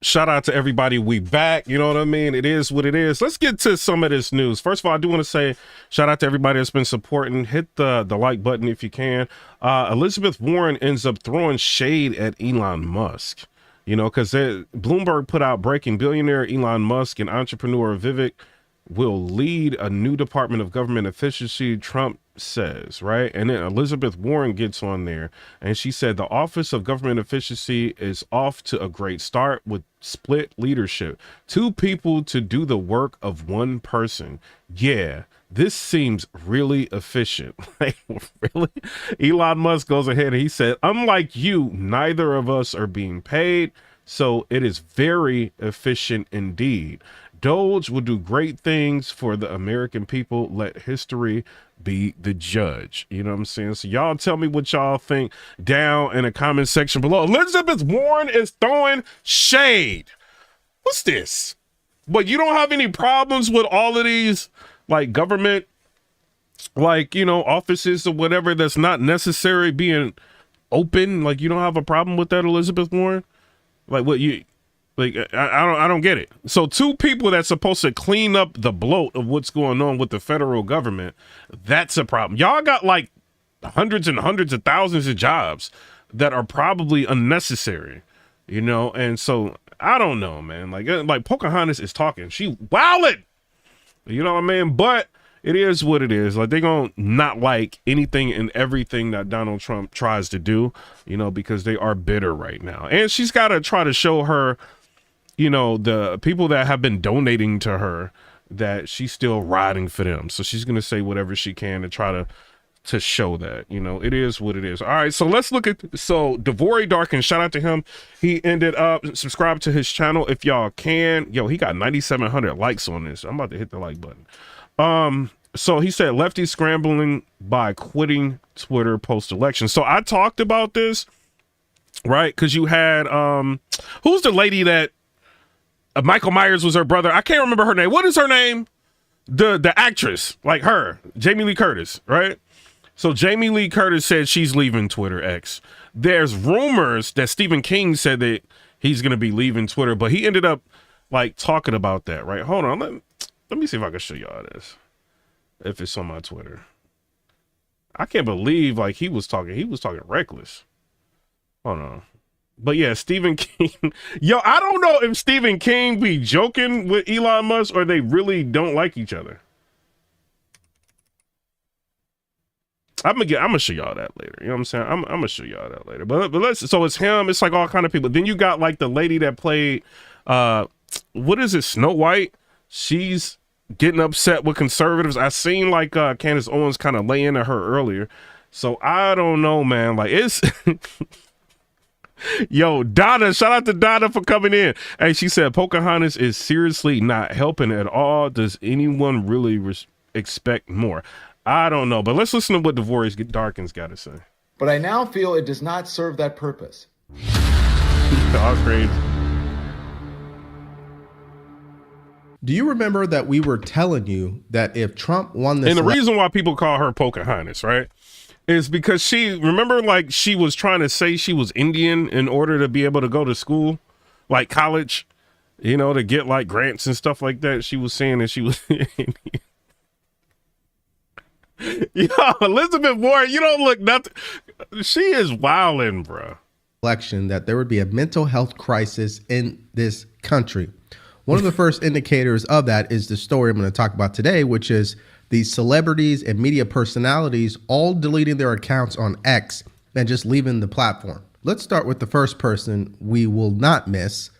Shout out to everybody. We back. You know what I mean? It is what it is. Let's get to some of this news. First of all, I do want to say shout out to everybody that's been supporting. Hit the like button if you can. Elizabeth Warren ends up throwing shade at Elon Musk. You know, because Bloomberg put out breaking: billionaire Elon Musk and entrepreneur Vivek will lead a new Department of Government efficiency, Trump says, right? And then Elizabeth Warren gets on there and she said the Office of Government Efficiency is off to a great start with split leadership. 2 people to do the work of 1 person. Yeah, this seems really efficient. Like, really? Elon Musk goes ahead and he said, unlike you, neither of us are being paid, so it is very efficient indeed. Doge will do great things for the American people. Let history be the judge. You know what I'm saying? So y'all tell me what y'all think down in the comment section below. Elizabeth Warren is throwing shade. What's this? But you don't have any problems with all of these like government, like, you know, offices or whatever that's not necessary being open? Like, you don't have a problem with that, Elizabeth Warren? Like, what you... Like, I don't get it. So 2 people that's supposed to clean up the bloat of what's going on with the federal government, that's a problem. Y'all got like hundreds and hundreds of thousands of jobs that are probably unnecessary, you know? And so I don't know, man. Like Pocahontas is talking. She wildin', you know what I mean? But it is what it is. Like, they're gonna not like anything and everything that Donald Trump tries to do, you know, because they are bitter right now. And she's got to try to show her, you know, the people that have been donating to her, that she's still riding for them. So she's going to say whatever she can to try to show that, you know, it is what it is. All right. So let's look at, so Devori Darkin, shout out to him. He ended up subscribe to his channel. If y'all can, yo, he got 9,700 likes on this. I'm about to hit the like button. So he said Lefties scrambling by quitting Twitter post election. So I talked about this, right? Cause you had, who's the lady that, Michael Myers was her brother. I can't remember her name. What is her name? The actress, like her, Jamie Lee Curtis, right? So Jamie Lee Curtis said she's leaving Twitter X. There's rumors that Stephen King said that he's going to be leaving Twitter, but he ended up like talking about that, right? Hold on. Let me see if I can show y'all this. If it's on my Twitter. I can't believe like he was talking reckless. Hold on. But yeah, Stephen King. Yo, I don't know if Stephen King be joking with Elon Musk or they really don't like each other. I'm gonna show y'all that later. You know what I'm saying? I'm gonna show y'all that later. But let's. So it's him. It's like all kind of people. Then you got like the lady that played, what is it? Snow White. She's getting upset with conservatives. I seen like Candace Owens kind of lay into her earlier. So I don't know, man. Like it's. Yo, Donna, shout out to Donna for coming in. Hey, she said Pocahontas is seriously not helping at all. Does anyone really expect more? I don't know, but let's listen to what Devori Darkin's got to say. But I now feel it does not serve that purpose. All crazy. Do you remember that we were telling you that if Trump won this, and the reason why people call her Pocahontas, right, is because she was trying to say she was Indian in order to be able to go to school, like college, you know, to get like grants and stuff like that. She was saying that she was Indian. Yo, Elizabeth Warren, you don't look nothing. She is wildin', bro. Election, that there would be a mental health crisis in this country. One of the first indicators of that is the story I'm going to talk about today, which is these celebrities and media personalities all deleting their accounts on X and just leaving the platform. Let's start with the first person we will not miss,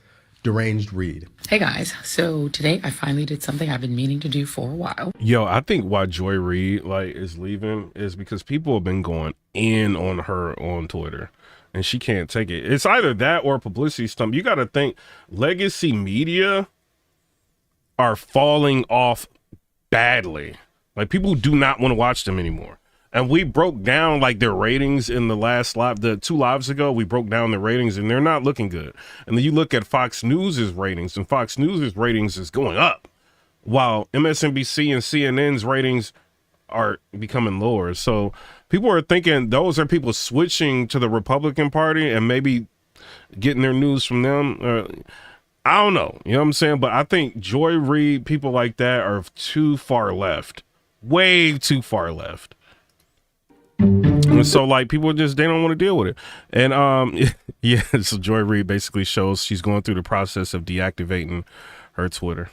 Deranged Reed. Hey guys, so today I finally did something I've been meaning to do for a while. Yo, I think why Joy Reid like is leaving is because people have been going in on her on Twitter and she can't take it. It's either that or publicity stunt. You got to think legacy media are falling off badly. Like people do not want to watch them anymore. And we broke down like their ratings in the last live, the 2 lives ago, we broke down the ratings and they're not looking good. And then you look at Fox News's ratings and Fox News's ratings is going up while MSNBC and CNN's ratings are becoming lower. So people are thinking those are people switching to the Republican Party and maybe getting their news from them. I don't know. You know what I'm saying? But I think Joy Reid, people like that are too far left. Way too far left. And so like people just, they don't want to deal with it. And yeah, so Joy Reid basically shows she's going through the process of deactivating her Twitter.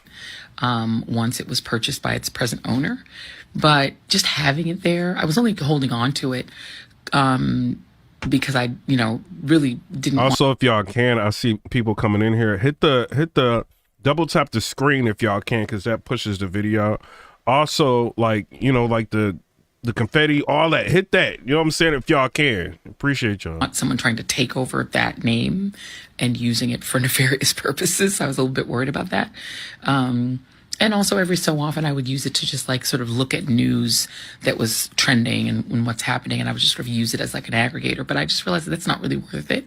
Once it was purchased by its present owner, but just having it there, I was only holding on to it because I, really didn't. Also, if y'all can, I see people coming in here. Hit the double tap the screen if y'all can, because that pushes the video. Also, like the confetti, all that. Hit that. You know what I'm saying? If y'all can, appreciate y'all. Want someone trying to take over that name and using it for nefarious purposes. I was a little bit worried about that. And also every so often I would use it to just like sort of look at news that was trending and what's happening. And I would just sort of use it as like an aggregator. But I just realized that that's not really worth it,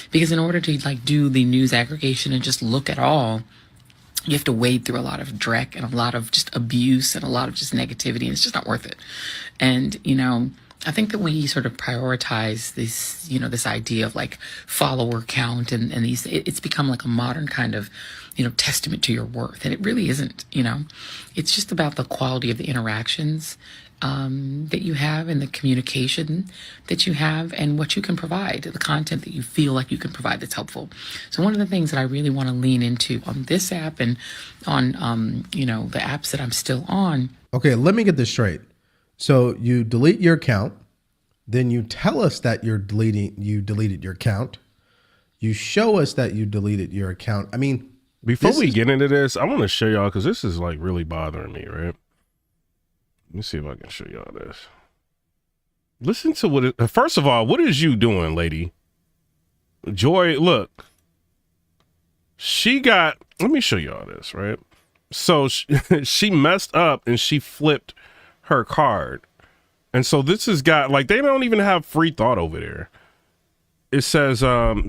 because in order to like do the news aggregation and just look at all, you have to wade through a lot of dreck and a lot of just abuse and a lot of just negativity, and it's just not worth it. And, I think that we sort of prioritize this, this idea of like follower count and these, it's become like a modern kind of, testament to your worth. And it really isn't, it's just about the quality of the interactions that you have and the communication that you have and what you can provide, the content that you feel like you can provide that's helpful. So one of the things that I really want to lean into on this app and on, the apps that I'm still on. Okay, let me get this straight. So you delete your account, then you tell us that you deleted your account. You show us that you deleted your account. I mean, before we get into this, I want to show y'all, because this is like really bothering me, right? Let me see if I can show y'all this. Listen to what it, first of all, what is you doing, lady? Joy, look. Let me show y'all this, right? So she messed up and she flipped her card. And so this has got, like, they don't even have free thought over there. It says,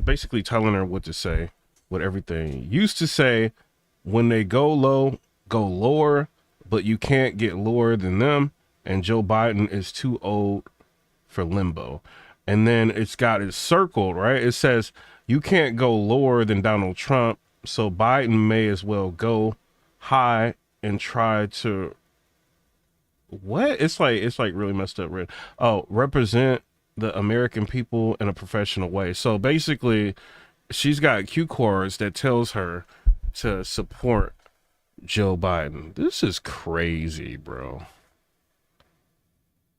basically telling her what to say with everything. Used to say, when they go low, go lower, but you can't get lower than them. And Joe Biden is too old for limbo. And then it's got it circled, right? It says, you can't go lower than Donald Trump. So Biden may as well go high and try to, what? It's like really messed up. Represent the American people in a professional way. So basically she's got cue cards that tells her to support Joe Biden. This is crazy, bro.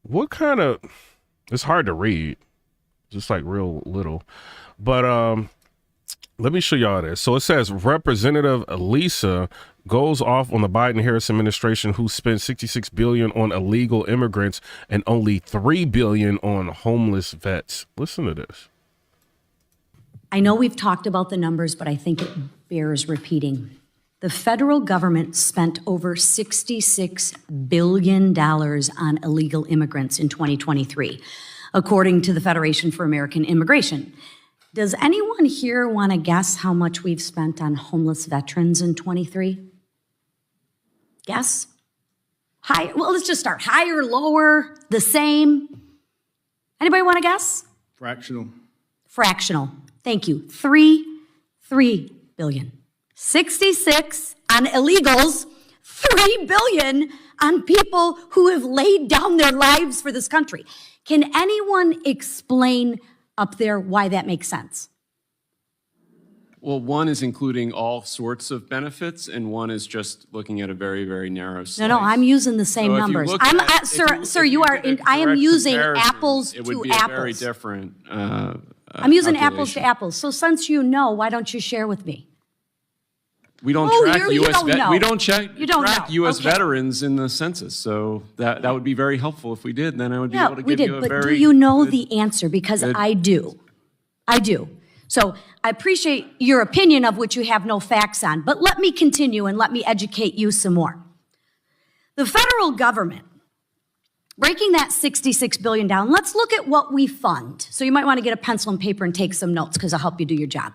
What kind of, it's hard to read, just like real little, but let me show y'all this. So it says Representative Lisa goes off on the Biden-Harris administration, who spent $66 billion on illegal immigrants and only $3 billion on homeless vets. Listen to this. I know we've talked about the numbers, but I think it bears repeating. The federal government spent over $66 billion on illegal immigrants in 2023, according to the Federation for American Immigration. Does anyone here want to guess how much we've spent on homeless veterans in 23? Guess? Higher? Well, let's just start. Higher, lower, the same? Anybody want to guess? Fractional. Fractional. Thank you. 3 billion. 66 on illegals, 3 billion on people who have laid down their lives for this country. Can anyone explain up there why that makes sense? Well, one is including all sorts of benefits, and one is just looking at a very, very narrow slice. No, I'm using the same So numbers. If you look at I am direct using comparison, apples it would to be a very apples. different I'm using apples to calculation. apples. So since you know, why don't you share with me? We don't Oh, track you U.S. don't know. We don't track You don't know. U.S. Okay. veterans in the census, so that would be very helpful if we did. Then I would be Yeah, able to we give did. you a But very do you know good- the answer? Because good- I do. I do. So I appreciate your opinion, of which you have no facts on. But let me continue and let me educate you some more. The federal government, breaking that $66 billion down, let's look at what we fund. So you might want to get a pencil and paper and take some notes, because I'll help you do your job.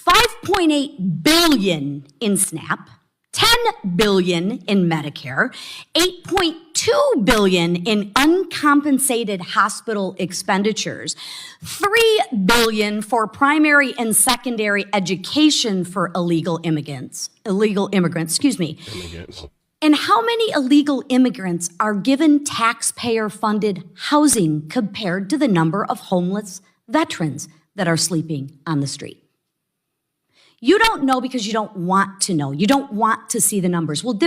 $5.8 billion in SNAP, $10 billion in Medicare, 8.2 billion in uncompensated hospital expenditures, 3 billion for primary and secondary education for illegal immigrants, Immigrants. And how many illegal immigrants are given taxpayer-funded housing compared to the number of homeless veterans that are sleeping on the street? You don't know because you don't want to know. You don't want to see the numbers. Well,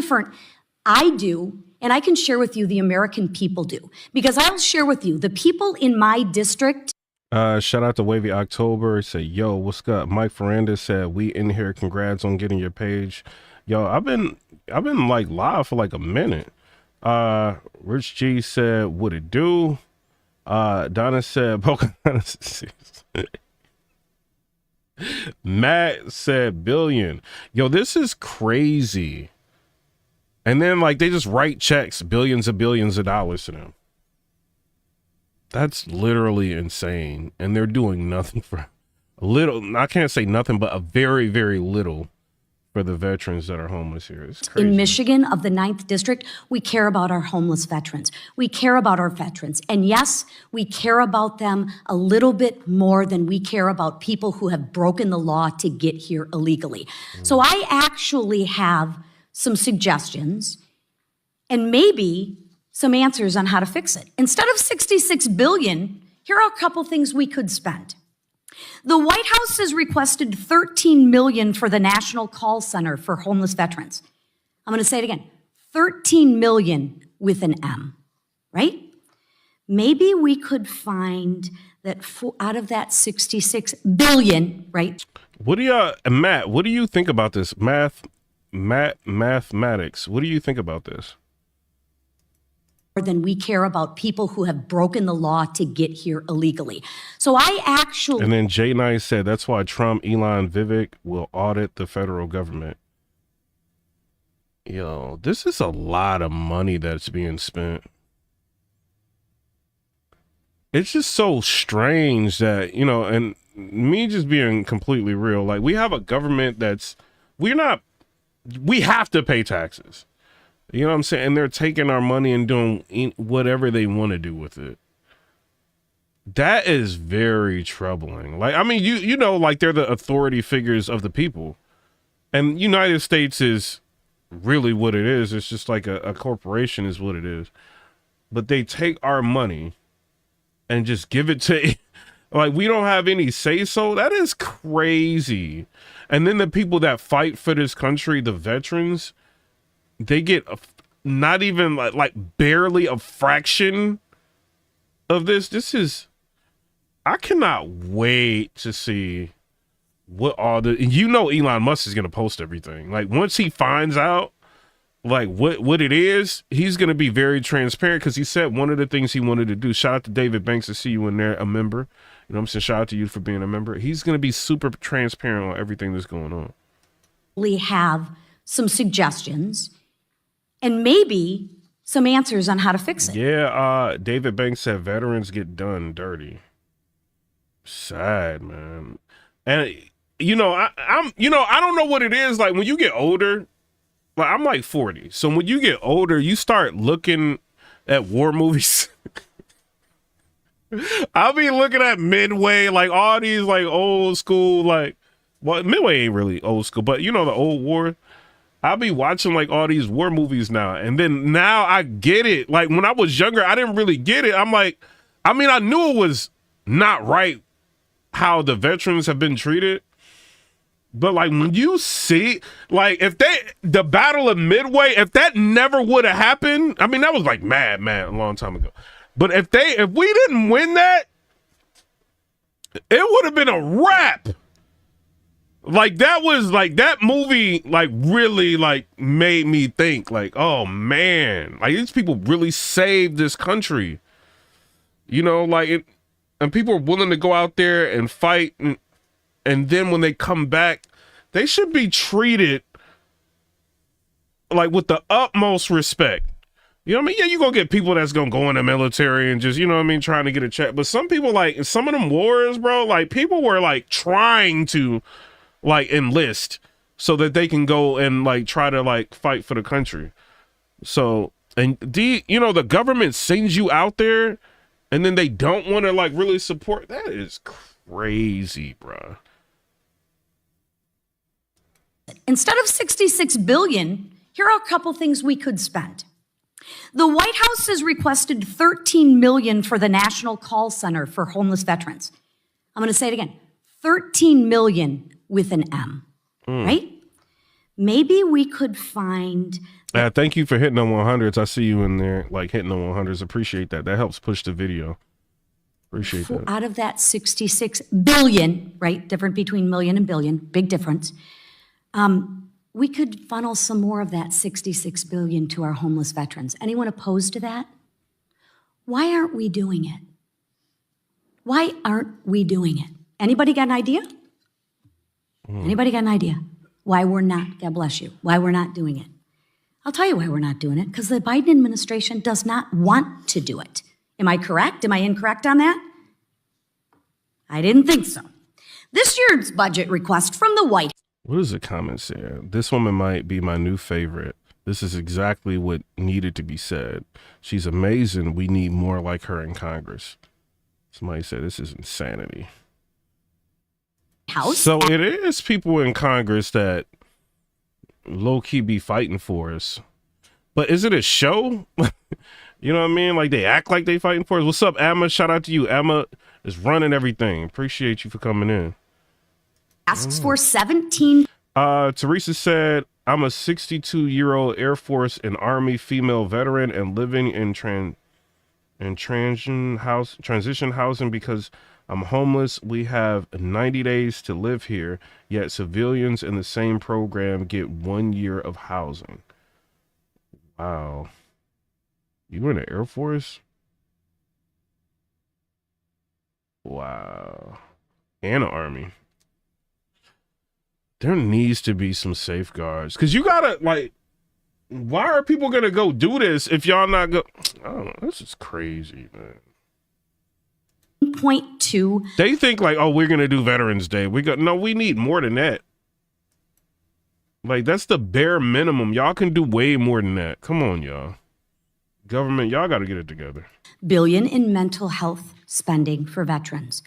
I do, and I can share with you the American people do. Because I'll share with you, the people in my district. Shout out to Wavy October. Say, yo, what's up? Mike Ferrandis said, we in here. Congrats on getting your page. Yo, I've been like live for like a minute. Rich G said, what it do? Donna said, Pocahontas. Matt said, billion. Yo, this is crazy. And then like they just write checks, billions of dollars to them. That's literally insane. And they're doing nothing for a little. I can't say nothing, but a very, very little for the veterans that are homeless here. It's crazy. In Michigan of the 9th District, we care about our homeless veterans. We care about our veterans. And yes, we care about them a little bit more than we care about people who have broken the law to get here illegally. So I actually have some suggestions and maybe some answers on how to fix it. Instead of $66 billion, here are a couple things we could spend. The White House has requested $13 million for the National Call Center for homeless veterans. I'm going to say it again, $13 million with an M, right? Maybe we could find that out of that $66 billion, right? What do you, Matt, what do you think about this? Mathematics. What do you think about this? Than we care about people who have broken the law to get here illegally. So I actually... And then Jay Nice said, that's why Trump, Elon, Vivek will audit the federal government. Yo, this is a lot of money that's being spent. It's just so strange that, you know, and me just being completely real, like we have a government that's, we have to pay taxes. You know what I'm saying? And they're taking our money and doing whatever they want to do with it. That is very troubling. Like, I mean, you know, like they're the authority figures of the people. And United States is really what it is. It's just like a corporation is what it is. But they take our money and just give it to, like, we don't have any say so. That is crazy. And then the people that fight for this country, the veterans, they get not even like barely a fraction of this. This is, I cannot wait to see what all the, you know, Elon Musk is going to post everything. Like once he finds out like what it is, he's going to be very transparent because he said one of the things he wanted to do. Shout out to David Banks to see you in there, a member. You know what I'm saying? Shout out to you for being a member. He's going to be super transparent on everything that's going on. We have some suggestions and maybe some answers on how to fix it. Yeah, David Banks said veterans get done dirty. Sad, man. And you know, I'm you know, I don't know what it is like when you get older. Like I'm like 40. So when you get older, you start looking at war movies. I'll be looking at Midway, like all these like old school, like, well, Midway ain't really old school, but you know, the old war. I'll be watching like all these war movies now. And then now I get it. Like when I was younger, I didn't really get it. I'm like, I mean, I knew it was not right how the veterans have been treated. But like when you see, like if the Battle of Midway, if that never would have happened, I mean, that was like mad a long time ago. But if we didn't win that, it would have been a wrap. Like that was like that movie like really like made me think like, oh man, like these people really saved this country, you know, like it, and people are willing to go out there and fight, and then when they come back, they should be treated like with the utmost respect. You know what I mean? Yeah, you're gonna get people that's gonna go in the military and just, you know what I mean, trying to get a check. But some people, like in some of them wars, bro, like people were like trying to like enlist so that they can go and like try to like fight for the country. So, and the government sends you out there and then they don't want to like really support. That is crazy, bro. Instead of $66 billion, here are a couple things we could spend. The White House has requested $13 million for the National Call Center for homeless veterans. I'm going to say it again, $13 million with an M, right? Maybe we could find... Thank you for hitting the 100s. I see you in there, like hitting the 100s. Appreciate that. That helps push the video. Appreciate that. Out of that $66 billion, right? Different between million and billion, big difference. We could funnel some more of that $66 billion to our homeless veterans. Anyone opposed to that? Why aren't we doing it? Why aren't we doing it? Anybody got an idea? Anybody got an idea? Why we're not, God bless you, why we're not doing it? I'll tell you why we're not doing it, because the Biden administration does not want to do it. Am I correct? Am I incorrect on that? I didn't think so. This year's budget request from the White House. What does the comment say? This woman might be my new favorite. This is exactly what needed to be said. She's amazing. We need more like her in Congress. Somebody said this is insanity. House. So it is people in Congress that low-key be fighting for us. But is it a show? You know what I mean? Like they act like they fighting for us. What's up, Emma? Shout out to you. Emma is running everything. Appreciate you for coming in. Asks for 17. Teresa said, I'm a 62-year-old Air Force and Army female veteran and living in transition housing because I'm homeless. We have 90 days to live here, yet civilians in the same program get 1 year of housing. Wow. You were in the Air Force? Wow. And the Army. There needs to be some safeguards. Because you gotta, like, why are people gonna go do this if y'all not go? I don't know. This is crazy, man. 2. They think like, oh, we're gonna do Veterans Day. No, we need more than that. Like, that's the bare minimum. Y'all can do way more than that. Come on, y'all. Government, y'all gotta get it together. Billion in mental health spending for veterans.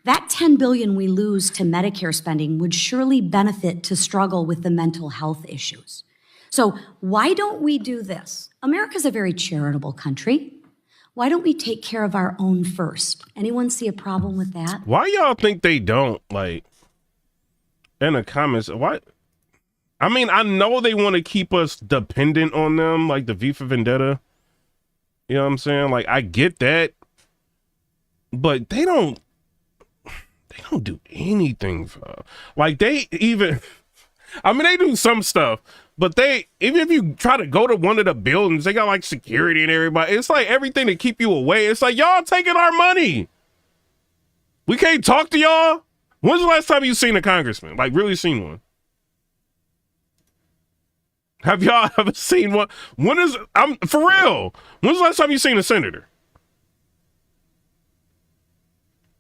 That $10 billion we lose to Medicare spending would surely benefit to struggle with the mental health issues. So why don't we do this? America's a very charitable country. Why don't we take care of our own first? Anyone see a problem with that? Why y'all think they don't? Like, in the comments, why? I mean, I know they want to keep us dependent on them, like the V for Vendetta. You know what I'm saying? Like, I get that. But they don't do anything for, like, they even, I mean, they do some stuff, but they, even if you try to go to one of the buildings, they got like security and everybody. It's like everything to keep you away. It's like, y'all taking our money. We can't talk to y'all. When's the last time you seen a congressman? Like, really seen one? Have y'all ever seen one? I'm for real. When's the last time you seen a senator?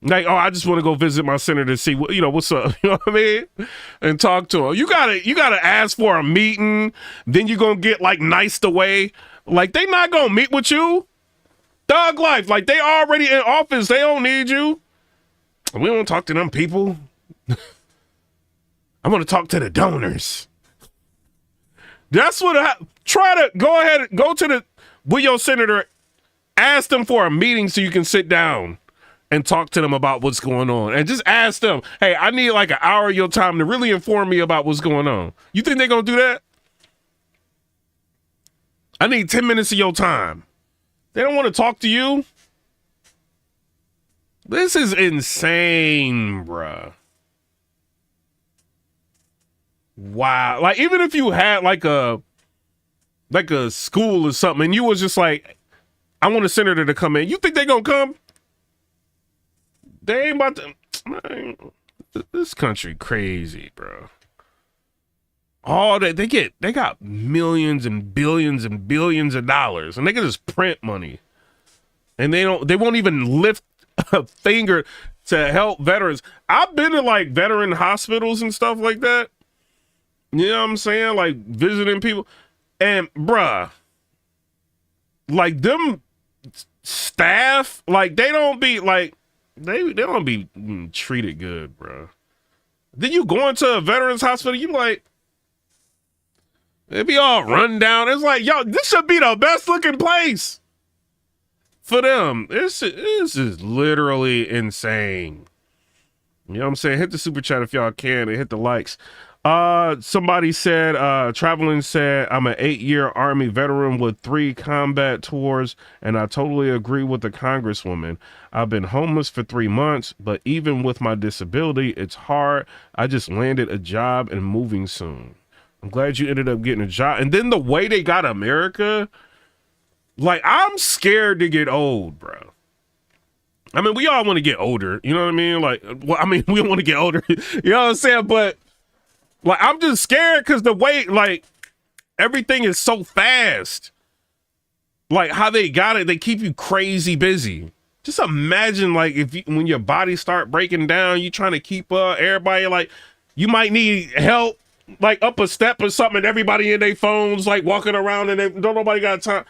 Like, oh, I just want to go visit my senator to see what, what's up, you know what I mean? And talk to him. You gotta ask for a meeting, then you're gonna get like niced away. Like, they not gonna meet with you. Thug life, like they already in office, they don't need you. We don't talk to them people. I want to talk to the donors. That's what try to go ahead, go to with your senator, ask them for a meeting so you can sit down and talk to them about what's going on. And just ask them, hey, I need like an hour of your time to really inform me about what's going on. You think they're going to do that? I need 10 minutes of your time. They don't want to talk to you. This is insane, bruh. Wow. Like, even if you had like a school or something and you was just like, I want a senator to come in, you think they going to come? They ain't about to. Man, this country crazy, bro. All that they got millions and billions and billions of dollars, and they can just print money, and they won't even lift a finger to help veterans. I've been to like veteran hospitals and stuff like that, You know what I'm saying? Like visiting people. And bruh, like them staff, like they don't be like, they don't be treated good, bruh. Then you go into a veterans hospital, you like, they be all run down. It's like, yo, this should be the best looking place for them. This is literally insane. You know what I'm saying? Hit the super chat if y'all can and hit the likes. Somebody said, Traveling said, I'm an 8-year Army veteran with 3 combat tours, and I totally agree with the Congresswoman. I've been homeless for 3 months, but even with my disability, it's hard. I just landed a job and moving soon. I'm glad you ended up getting a job. And then the way they got America, like, I'm scared to get old, bro. I mean, we all want to get older. You know what I mean? Like, well, I mean, we want to get older. You know what I'm saying? But, like, I'm just scared because the way, like, everything is so fast. Like, how they got it, they keep you crazy busy. Just imagine, like, when your body start breaking down, you trying to keep everybody, like, you might need help. Like up a step or something, and everybody in their phones, like walking around, and don't nobody got time.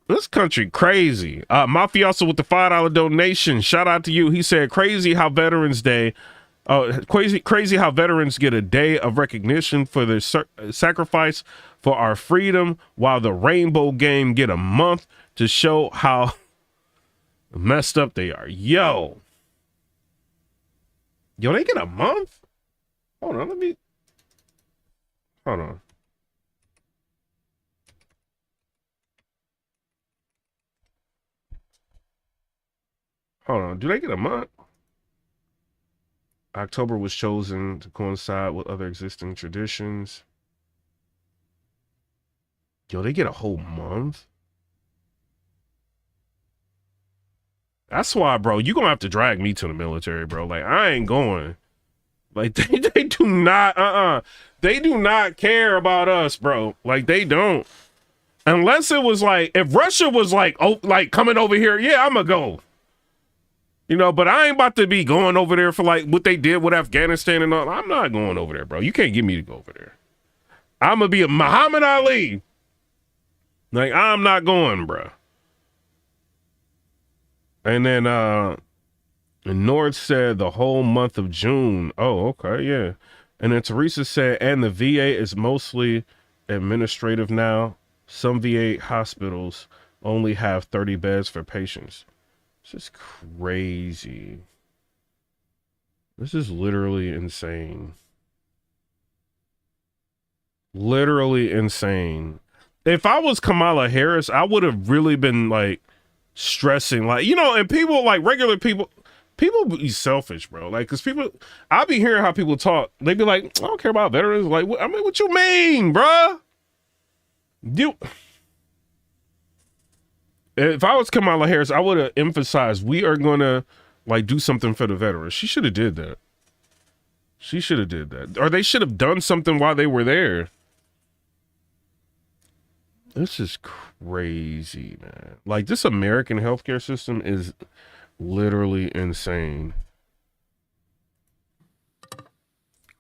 This country crazy. Mafioso with the $5 donation. Shout out to you. He said, "Crazy how Veterans Day, crazy how veterans get a day of recognition for their sacrifice for our freedom, while the Rainbow Game get a month to show how messed up they are." Yo, they get a month. Hold on, hold on. Hold on, do they get a month? October was chosen to coincide with other existing traditions. Yo, they get a whole month? That's why, bro, you gonna have to drag me to the military, bro. Like, I ain't going. Like, they do not, they do not care about us, bro. Like, they don't. Unless it was like, if Russia was like, oh, like coming over here, yeah, I'm gonna go. You know, but I ain't about to be going over there for like what they did with Afghanistan and all. I'm not going over there, bro. You can't get me to go over there. I'm gonna be a Muhammad Ali. Like, I'm not going, bro. And then, and Nord said the whole month of June. Oh, okay, yeah. And then Teresa said, and the VA is mostly administrative now. Some VA hospitals only have 30 beds for patients. This is crazy. This is literally insane. Literally insane. If I was Kamala Harris, I would have really been like stressing, like, you know, and people, like regular people be selfish, bro. Like, cause I be hearing how people talk. They be like, I don't care about veterans. Like, I mean, what you mean, bro? If I was Kamala Harris, I would have emphasized, we are going to like do something for the veterans. She should have did that. She should have did that. Or they should have done something while they were there. This is crazy, man. Like, this American healthcare system is literally insane.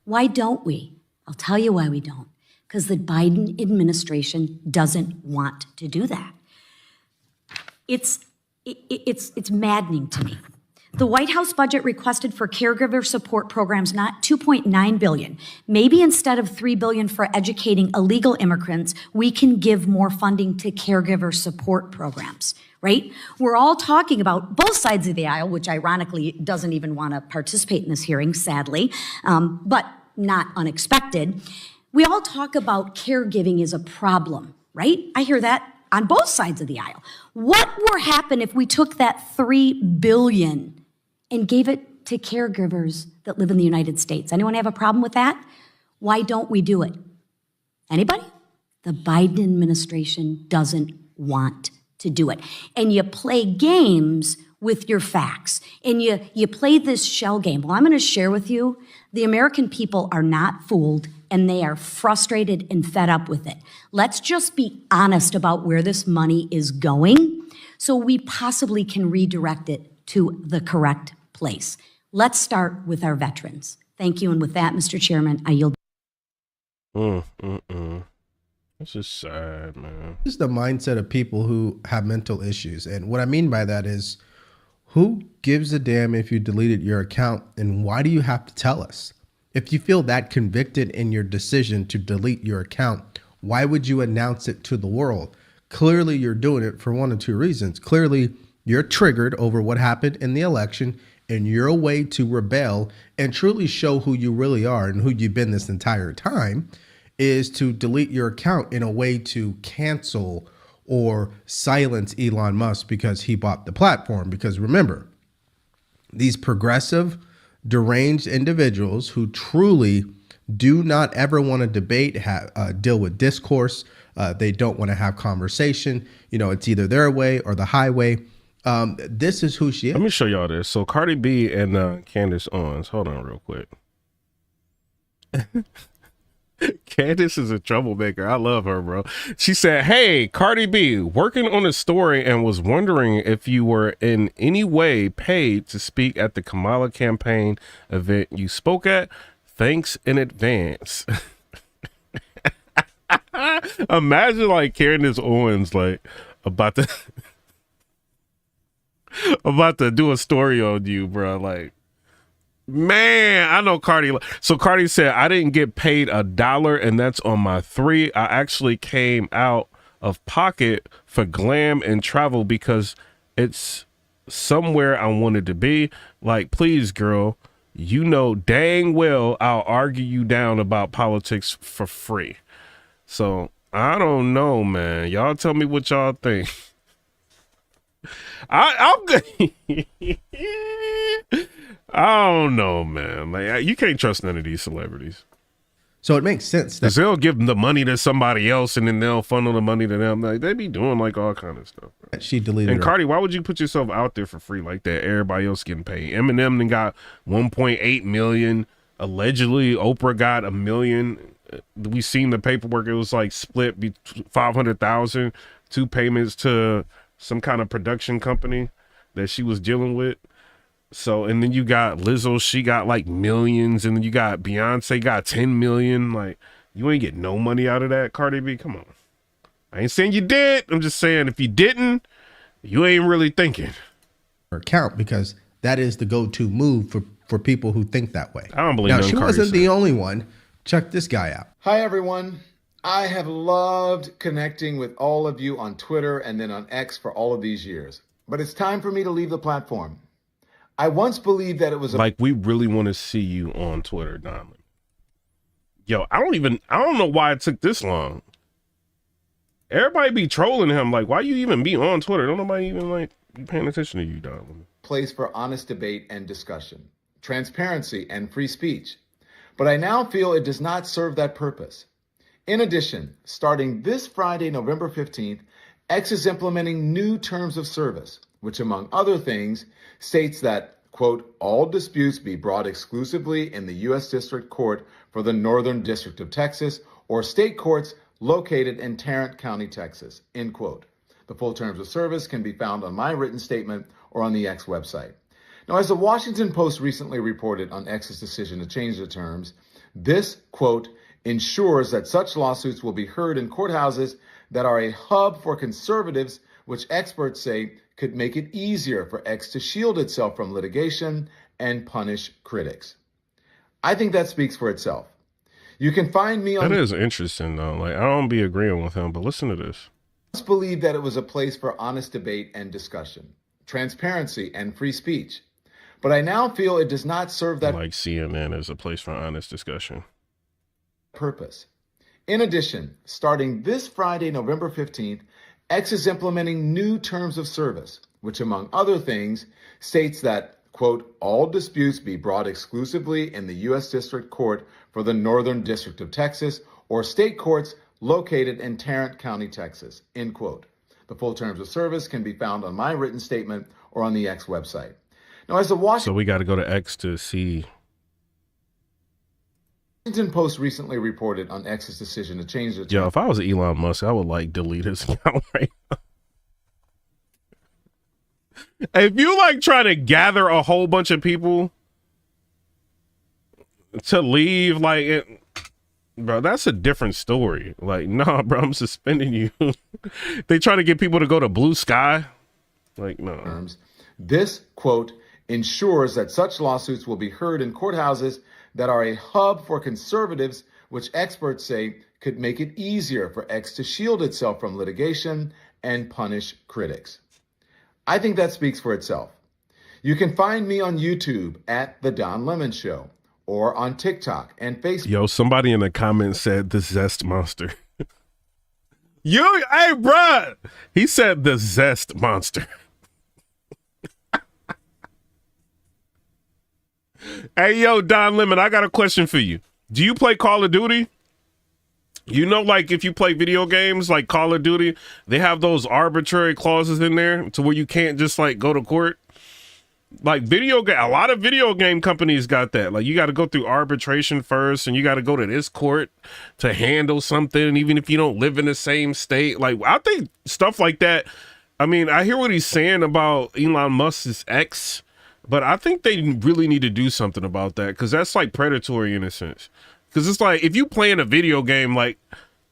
Why don't we? I'll tell you why we don't. Because the Biden administration doesn't want to do that. It's maddening to me. The White House budget requested for caregiver support programs not $2.9 billion. Maybe instead of $3 billion for educating illegal immigrants, we can give more funding to caregiver support programs, right? We're all talking about both sides of the aisle, which ironically doesn't even want to participate in this hearing, sadly, but not unexpected. We all talk about caregiving is a problem, right? I hear that on both sides of the aisle. What would happen if we took that $3 billion and gave it to caregivers that live in the United States? Anyone have a problem with that? Why don't we do it? Anybody? The Biden administration doesn't want to do it. And you play games with your facts. And you play this shell game. Well, I'm going to share with you, the American people are not fooled, and they are frustrated and fed up with it. Let's just be honest about where this money is going so we possibly can redirect it to the correct place. Let's start with our veterans. Thank you. And with that, Mr. Chairman, I yield. This is sad, man. This is the mindset of people who have mental issues. And what I mean by that is, who gives a damn if you deleted your account, and why do you have to tell us? If you feel that convicted in your decision to delete your account, why would you announce it to the world? Clearly, you're doing it for one of two reasons. Clearly, you're triggered over what happened in the election, and your way to rebel and truly show who you really are and who you've been this entire time is to delete your account in a way to cancel or silence Elon Musk because he bought the platform. Because remember, these progressive, deranged individuals who truly do not ever want to debate, deal with discourse. They don't want to have conversation. You know, it's either their way or the highway. This is who she is. Let me show y'all this. So Cardi B and Candace Owens. Hold on real quick. Candace is a troublemaker. I love her, bro. She said, "Hey, Cardi B, working on a story and was wondering if you were in any way paid to speak at the Kamala campaign event you spoke at. Thanks in advance." Imagine like Candace Owens like about to do a story on you, bro. Like, man, I know Cardi. So Cardi said, "I didn't get paid $1, and that's on my 3. I actually came out of pocket for glam and travel because it's somewhere I wanted to be. Like, please, girl, you know dang well I'll argue you down about politics for free." So I don't know, man. Y'all tell me what y'all think. I'm good. I don't know, man. Like, you can't trust none of these celebrities. So it makes sense that They'll give them the money to somebody else and then they'll funnel the money to them. Like, they be doing like all kind of stuff. she deleted And her. Cardi, why would you put yourself out there for free like that? Everybody else getting paid. Eminem then got 1.8 million. Allegedly, Oprah got $1 million. We seen the paperwork. It was like split 500,000, 2 payments to some kind of production company that she was dealing with. So, and then you got Lizzo, she got like millions, and then you got Beyonce got 10 million. Like, you ain't get no money out of that, Cardi B. Come on. I ain't saying you did. I'm just saying if you didn't, you ain't really thinking. Her account, because that is the go-to move for people who think that way. I don't believe now, nothing she Cardi wasn't said. the only one. Check this guy out. Hi, everyone. I have loved connecting with all of you on Twitter and then on X for all of these years. But it's time for me to leave the platform. I once believed that it was Like, we really want to see you on Twitter, Diamond. Yo, I don't know why it took this long. Everybody be trolling him. Like, why you even be on Twitter? Don't nobody even like be paying attention to you, Diamond. place for honest debate and discussion, transparency and free speech. But I now feel it does not serve that purpose. In addition, starting this Friday, November 15th, X is implementing new terms of service, which among other things states that, quote, all disputes be brought exclusively in the U.S. District Court for the Northern District of Texas or state courts located in Tarrant County, Texas, end quote. The full terms of service can be found on my written statement or on the X website. Now, as the Washington Post recently reported on X's decision to change the terms, this, quote, ensures that such lawsuits will be heard in courthouses that are a hub for conservatives, which experts say could make it easier for X to shield itself from litigation and punish critics. I think that speaks for itself. You can find me on... That is interesting, though. Like, I don't be agreeing with him, but listen to this. I once believed that it was a place for honest debate and discussion, transparency and free speech. But I now feel it does not serve that Like CNN is a place for honest discussion. purpose. In addition, starting this Friday, November 15th, X is implementing new terms of service, which among other things states that, quote, all disputes be brought exclusively in the U.S. District Court for the Northern District of Texas or state courts located in Tarrant County, Texas, end quote. The full terms of service can be found on my written statement or on the X website. Now, as the So we got to go to X to see. Washington Post recently reported on X's decision to change the Yo, if I was Elon Musk, I would like delete his account right now. If you like try to gather a whole bunch of people to leave, like Bro, that's a different story. Like, nah, bro, I'm suspending you. They try to get people to go to Blue Sky. Like, no. This, quote, ensures that such lawsuits will be heard in courthouses that are a hub for conservatives, which experts say could make it easier for X to shield itself from litigation and punish critics. I think that speaks for itself. You can find me on YouTube at The Don Lemon Show or on TikTok and Facebook. Yo, somebody in the comments said the Zest Monster. Hey, bruh. He said the Zest Monster. Hey, yo, Don Lemon, I got a question for you. Do you play Call of Duty? You know, like if you play video games like Call of Duty, they have those arbitrary clauses in there to where you can't just like go to court. Like a lot of video game companies got that. Like you got to go through arbitration first and you got to go to this court to handle something, even if you don't live in the same state. Like I think stuff like that. I mean, I hear what he's saying about Elon Musk's ex, but I think they really need to do something about that because that's like predatory in a sense. Because it's like if you playing a video game, like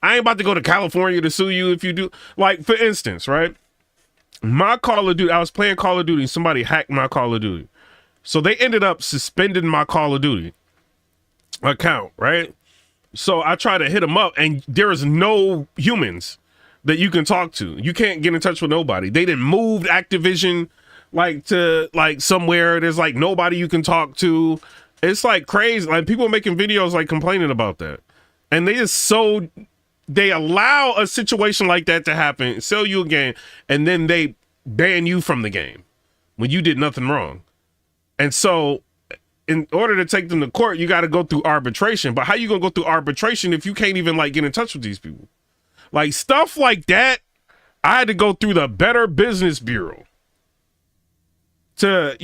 I ain't about to go to California to sue you if you do. Like for instance, right? My Call of Duty, I was playing Call of Duty. Somebody hacked my Call of Duty. So they ended up suspending my Call of Duty account, right? So I try to hit them up and there is no humans that you can talk to. You can't get in touch with nobody. They didn't move Activision like to like somewhere. There's like nobody you can talk to. It's like crazy. Like people making videos like complaining about that. And they allow a situation like that to happen, sell you a game, and then they ban you from the game when you did nothing wrong. And so in order to take them to court, you got to go through arbitration. But how you going to go through arbitration if you can't even like get in touch with these people? Like stuff like that, I had to go through the Better Business Bureau to,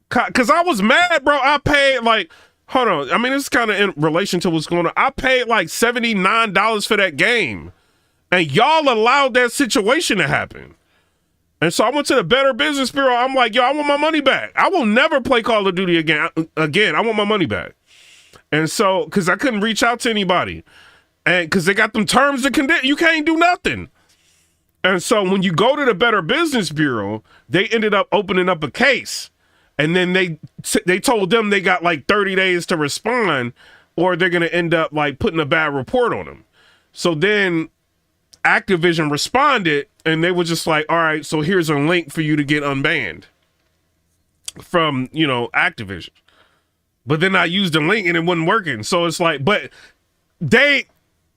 because I was mad, bro. I paid like, hold on. I mean, it's kind of in relation to what's going on. I paid like $79 for that game. And y'all allowed that situation to happen. And so I went to the Better Business Bureau. I'm like, yo, I want my money back. I will never play Call of Duty again. I want my money back. And so, because I couldn't reach out to anybody. And because they got them terms and conditions, you can't do nothing. And so when you go to the Better Business Bureau, they ended up opening up a case. And then they told them they got like 30 days to respond or they're going to end up like putting a bad report on them. So then Activision responded and they were just like, all right, so here's a link for you to get unbanned from, Activision. But then I used the link and it wasn't working. So it's like, but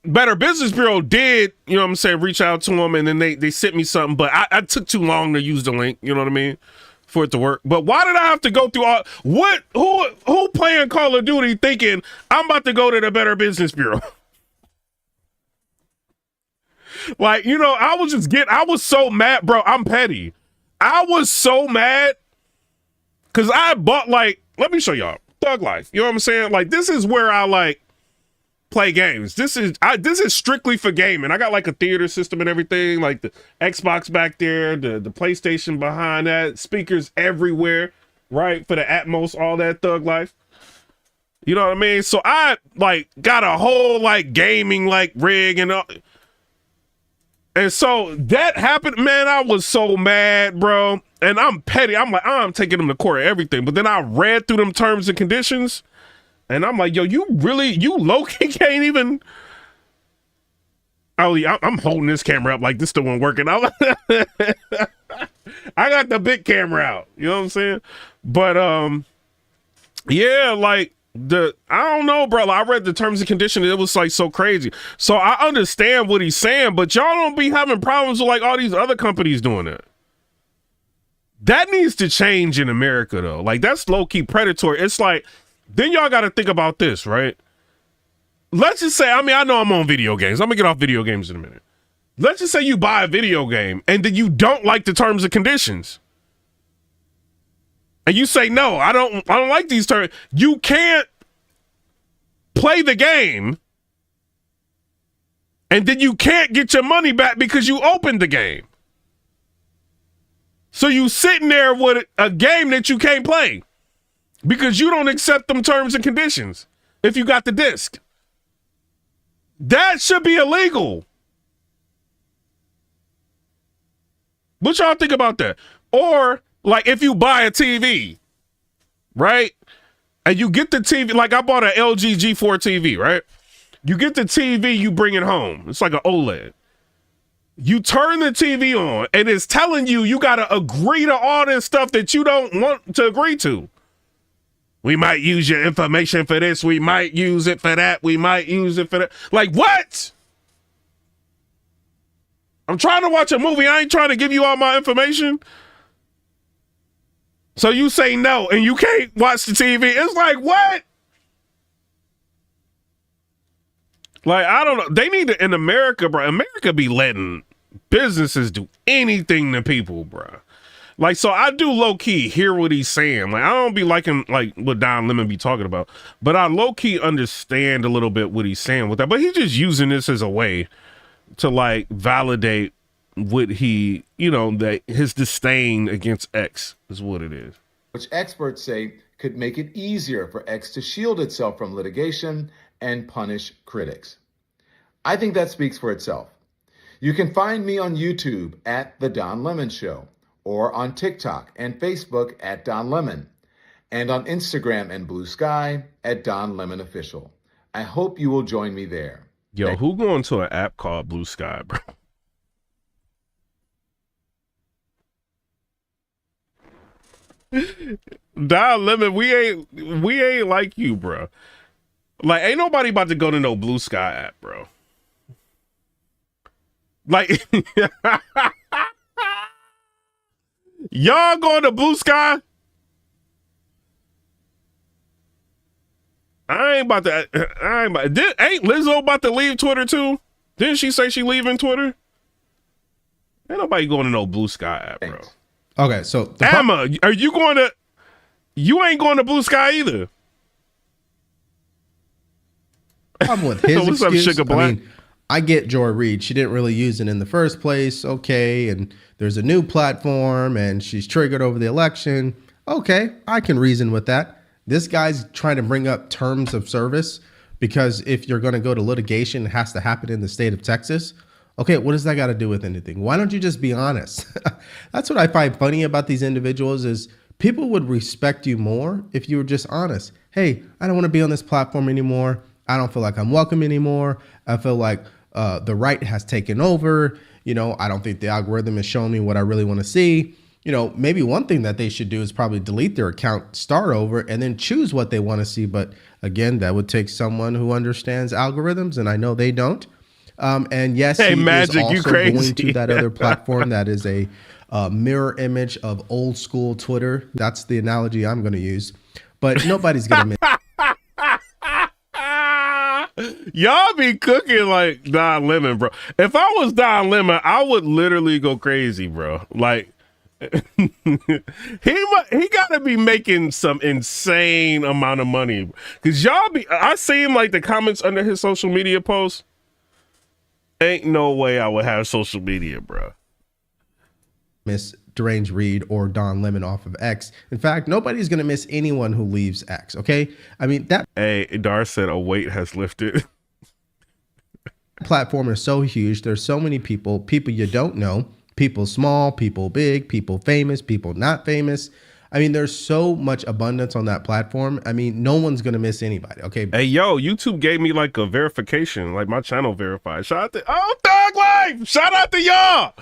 Better Business Bureau did, reach out to them and then they sent me something, but I took too long to use the link, you know what I mean? For it to work. But why did I have to go through who playing Call of Duty thinking I'm about to go to the Better Business Bureau? Like, I was so mad, bro. I'm petty. I was so mad because I bought let me show y'all Thug Life. You know what I'm saying? Like, this is where I play games. This is strictly for gaming. I got like a theater system and everything, like the Xbox back there, the PlayStation behind that, speakers everywhere, right? For the Atmos, all that Thug Life. You know what I mean? So I got a whole gaming rig and so that happened, man. I was so mad, bro. And I'm petty. I'm like, I'm taking them to court and everything. But then I read through them terms and conditions. And I'm like, yo, you low-key can't even. I'm holding this camera up like this still wasn't working. I got the big camera out. You know what I'm saying? But yeah, I don't know, bro. I read the terms and conditions. It was so crazy. So I understand what he's saying, but y'all don't be having problems with all these other companies doing that. That needs to change in America, though. That's low-key predatory. It's then y'all got to think about this, right? Let's just say, I know I'm on video games. I'm going to get off video games in a minute. Let's just say you buy a video game and then you don't like the terms and conditions. And you say, no, I don't like these terms. You can't play the game and then you can't get your money back because you opened the game. So you sitting there with a game that you can't play. Because you don't accept them terms and conditions if you got the disc. That should be illegal. What y'all think about that? Or like if you buy a TV, right? And you get the TV, like I bought an LG G4 TV, right? You get the TV, you bring it home. It's like an OLED. You turn the TV on and it's telling you you got to agree to all this stuff that you don't want to agree to. We might use your information for this. We might use it for that. We might use it for that. Like what? I'm trying to watch a movie. I ain't trying to give you all my information. So you say no and you can't watch the TV. It's like, what? Like, I don't know. They need to, in America, bro, America be letting businesses do anything to people, bro. Like, so I do low-key hear what he's saying. Like, I don't be liking, like, what Don Lemon be talking about. But I low-key understand a little bit what he's saying with that. But he's just using this as a way to, like, validate what he, you know, that his disdain against X is what it is. Which experts say could make it easier for X to shield itself from litigation and punish critics. I think that speaks for itself. You can find me on YouTube at The Don Lemon Show, or on TikTok and Facebook at Don Lemon, and on Instagram and Blue Sky at Don Lemon Official. I hope you will join me there. Yo, who going to an app called Blue Sky, bro? Don Lemon, we ain't like you, bro. Like, ain't nobody about to go to no Blue Sky app, bro. Like, y'all going to Blue Sky? Ain't Lizzo about to leave Twitter too? Didn't she say she leaving Twitter? Ain't nobody going to no Blue Sky app, bro. Okay, so Emma, are you going to? You ain't going to Blue Sky either. Problem with his What's up, excuse, Sugar Black? I mean, I get Joy Reid. She didn't really use it in the first place. Okay, and there's a new platform, and she's triggered over the election. Okay, I can reason with that. This guy's trying to bring up terms of service because if you're going to go to litigation, it has to happen in the state of Texas. Okay, what does that got to do with anything? Why don't you just be honest? That's what I find funny about these individuals is people would respect you more if you were just honest. Hey, I don't want to be on this platform anymore. I don't feel like I'm welcome anymore. I feel like the right has taken over. You know, I don't think the algorithm is showing me what I really want to see. You know, maybe one thing that they should do is probably delete their account, start over, and then choose what they want to see. But again, that would take someone who understands algorithms, and I know they don't. And yes, hey, he Magic, is also you crazy. going to that other platform that is a mirror image of old school Twitter. That's the analogy I'm going to use. But nobody's going to miss. Y'all be cooking like Don Lemon, bro. If I was Don Lemon, I would literally go crazy, bro. Like, he gotta be making some insane amount of money because y'all be. I seen like the comments under his social media posts. Ain't no way I would have social media, bro. Miss Deranged Reed or Don Lemon off of X. In fact, nobody's gonna miss anyone who leaves X. Okay, I mean that. Hey, Dar said a weight has lifted. Platform is so huge. There's so many people you don't know. People small, people big, people famous, people not famous. I mean, there's so much abundance on that platform. I mean, no one's going to miss anybody, okay? Hey, yo, YouTube gave me like a verification, like my channel verified. Shout out to, Thug Life! Shout out to y'all!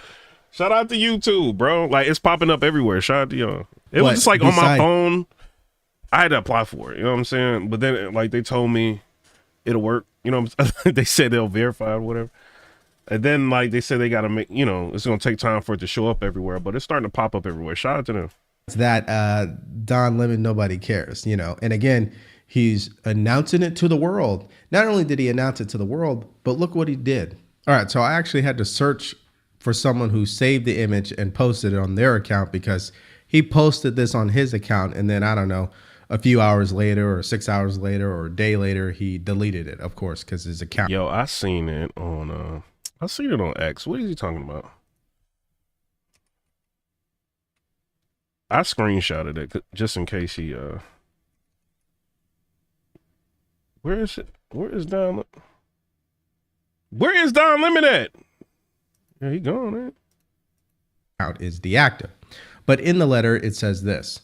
Shout out to YouTube, bro. Like, it's popping up everywhere. Shout out to y'all. It was just like on my phone. I had to apply for it, you know what I'm saying? But then, like, they told me it'll work. You know what I'm saying? They said they'll verify or whatever. And then, like, they said they got to make, you know, it's going to take time for it to show up everywhere, but it's starting to pop up everywhere. Shout out to them. It's that Don Lemon, nobody cares, you know. And again, he's announcing it to the world. Not only did he announce it to the world, but look what he did. All right, so I actually had to search for someone who saved the image and posted it on their account because he posted this on his account. And then, I don't know, a few hours later or 6 hours later or a day later, he deleted it, of course, because his account. Yo, I seen it on X. What is he talking about? I screenshotted it just in case he where is it? Where is Don? Where is Don Lemon at? Yeah, he gone, man. Out is deactive. But in the letter, it says this: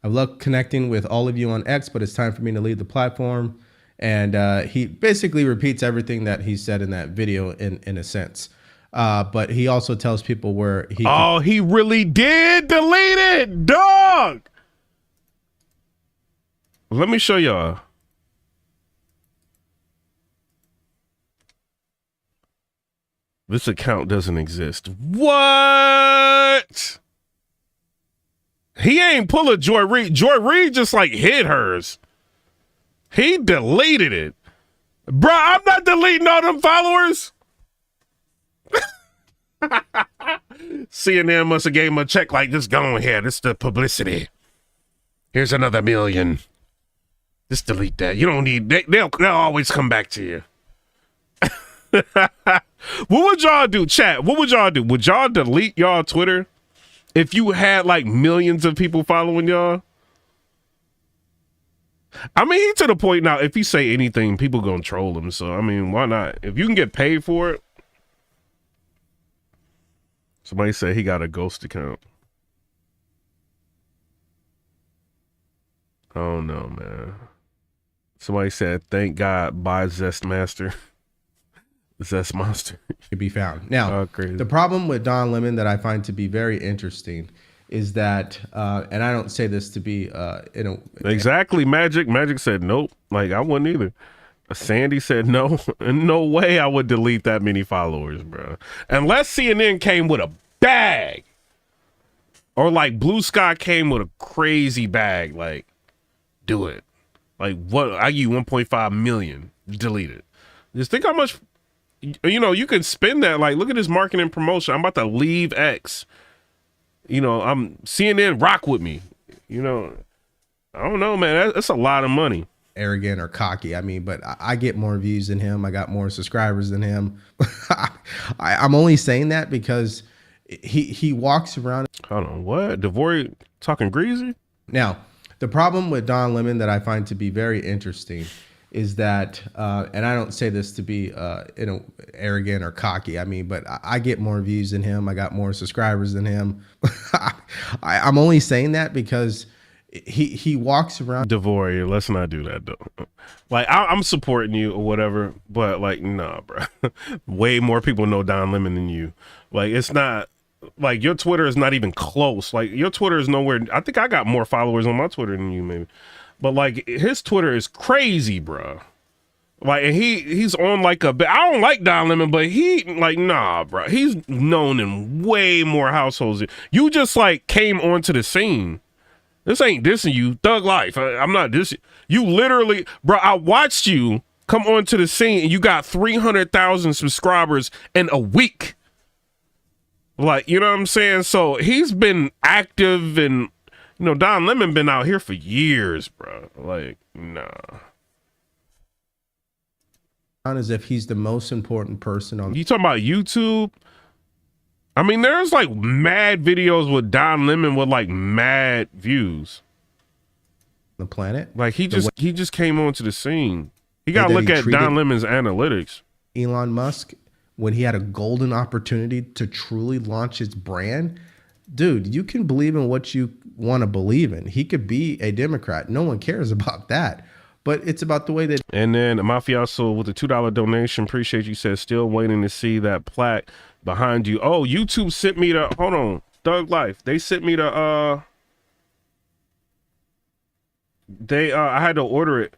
I love connecting with all of you on X, but it's time for me to leave the platform. And he basically repeats everything that he said in that video in a sense. But he also tells people where he... Oh, he really did delete it, dog. Let me show y'all. This account doesn't exist. What? He ain't pull a Joy Reid. Joy Reid just like hid hers. He deleted it. Bruh, I'm not deleting all them followers. CNN must have gave him a check like, just go ahead. This is the publicity. Here's another $1 million. Just delete that. You don't need, they'll always come back to you. What would y'all do, chat? What would y'all do? Would y'all delete y'all Twitter if you had like millions of people following y'all? I mean, he to the point now, if he say anything, people gonna troll him. So, I mean, why not? If you can get paid for it. Somebody said he got a ghost account. Oh, no, man. Somebody said, thank God, buy Zest Master. Zest Monster. To be found. Now, crazy. The problem with Don Lemon that I find to be very interesting is that, and I don't say this to be, exactly. Magic said nope. Like I wouldn't either. Sandy said no. No way I would delete that many followers, bro. Unless CNN came with a bag, or like Blue Sky came with a crazy bag. Like, do it. Like what? I give you 1.5 million. Delete it. Just think how much. You know, you can spend that. Like, look at this marketing and promotion. I'm about to leave X. You know, I'm CNN rock with me. You know, I don't know, man. That's a lot of money. Arrogant or cocky. I mean, but I get more views than him. I got more subscribers than him. I'm only saying that because he walks around. Hold on, what? Devory talking greasy? Now, the problem with Don Lemon that I find to be very interesting is that, and I don't say this to be arrogant or cocky. I mean, but I get more views than him. I got more subscribers than him. I'm only saying that because he walks around. Devory, let's not do that though. Like I'm supporting you or whatever, but like, nah, bro. Way more people know Don Lemon than you. Like it's not like your Twitter is not even close. Like your Twitter is nowhere. I think I got more followers on my Twitter than you, maybe. But like his Twitter is crazy, bro. Like, and he's on like I don't like Don Lemon, but he like, nah, bro. He's known in way more households. You just like came onto the scene. This ain't dissing you, Thug Life. I'm not dissing you. Literally, bro. I watched you come onto the scene, and you got 300,000 subscribers in a week. Like, you know what I'm saying? So he's been active and. You know, Don Lemon been out here for years, bro. Like, nah. As if he's the most important person on. You talking about YouTube? I mean, there's like mad videos with Don Lemon with like mad views. The planet. Like he just came onto the scene. You gotta look at Don Lemon's analytics. Elon Musk, when he had a golden opportunity to truly launch his brand. Dude, you can believe in what you want to believe in. He could be a Democrat. No one cares about that. But it's about the way that. And then Mafioso with the $2 donation. Appreciate you. Said still waiting to see that plaque behind you. Oh, YouTube sent me the. Hold on, Thug Life. They sent me the. I had to order it.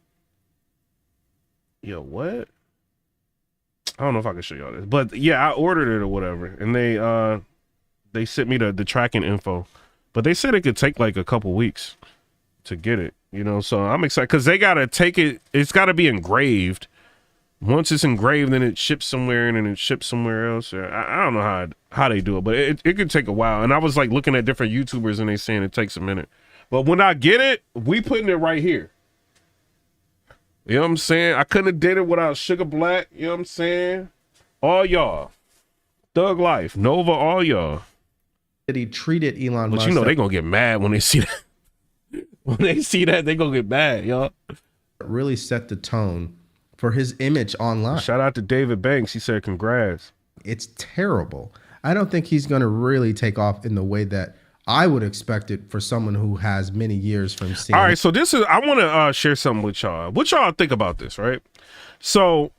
Yo, what? I don't know if I can show y'all this, but yeah, I ordered it or whatever, and they sent me the tracking info, but they said it could take like a couple weeks to get it, you know, so I'm excited because they got to take it. It's got to be engraved. Once it's engraved, then it ships somewhere and then it ships somewhere else. I don't know how they do it, but it could take a while. And I was like looking at different YouTubers and they saying it takes a minute, but when I get it, we putting it right here. You know what I'm saying? I couldn't have did it without Sugar Black. You know what I'm saying? All y'all. Thug Life. Nova, all y'all. That he treated Elon Musk. But you know they gonna get mad when they see that. When they see that, they gonna get mad, y'all. Really set the tone for his image online. Shout out to David Banks. He said, congrats. It's terrible. I don't think he's going to really take off in the way that I would expect it for someone who has many years from seeing. All right, so I want to share something with y'all. What y'all think about this, right? So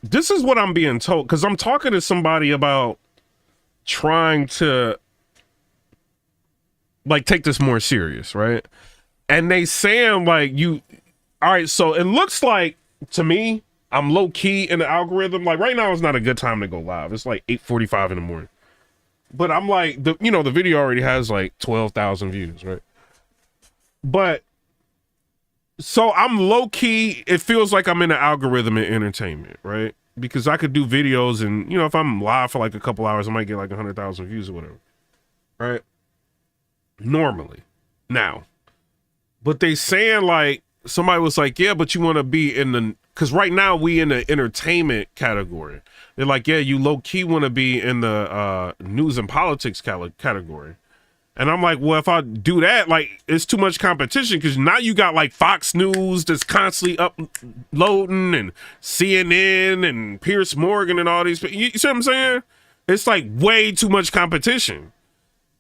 this is what I'm being told, because I'm talking to somebody about trying to like take this more serious, right? And they saying like all right, so it looks like to me, I'm low key in the algorithm. Like right now is not a good time to go live. It's like 8:45 in the morning. But I'm like, the video already has like 12,000 views, right? But so I'm low key, it feels like I'm in the algorithm in entertainment, right? Because I could do videos and, if I'm live for like a couple hours, I might get like 100,000 views or whatever, right? Normally. Now. But they saying like, somebody was like, yeah, but you want to be in the, because right now we in the entertainment category. They're like, yeah, you low key want to be in the news and politics category. And I'm like, well, if I do that, like, it's too much competition, because now you got like Fox News that's constantly uploading, and CNN and Pierce Morgan and all these. You see what I'm saying? It's like way too much competition.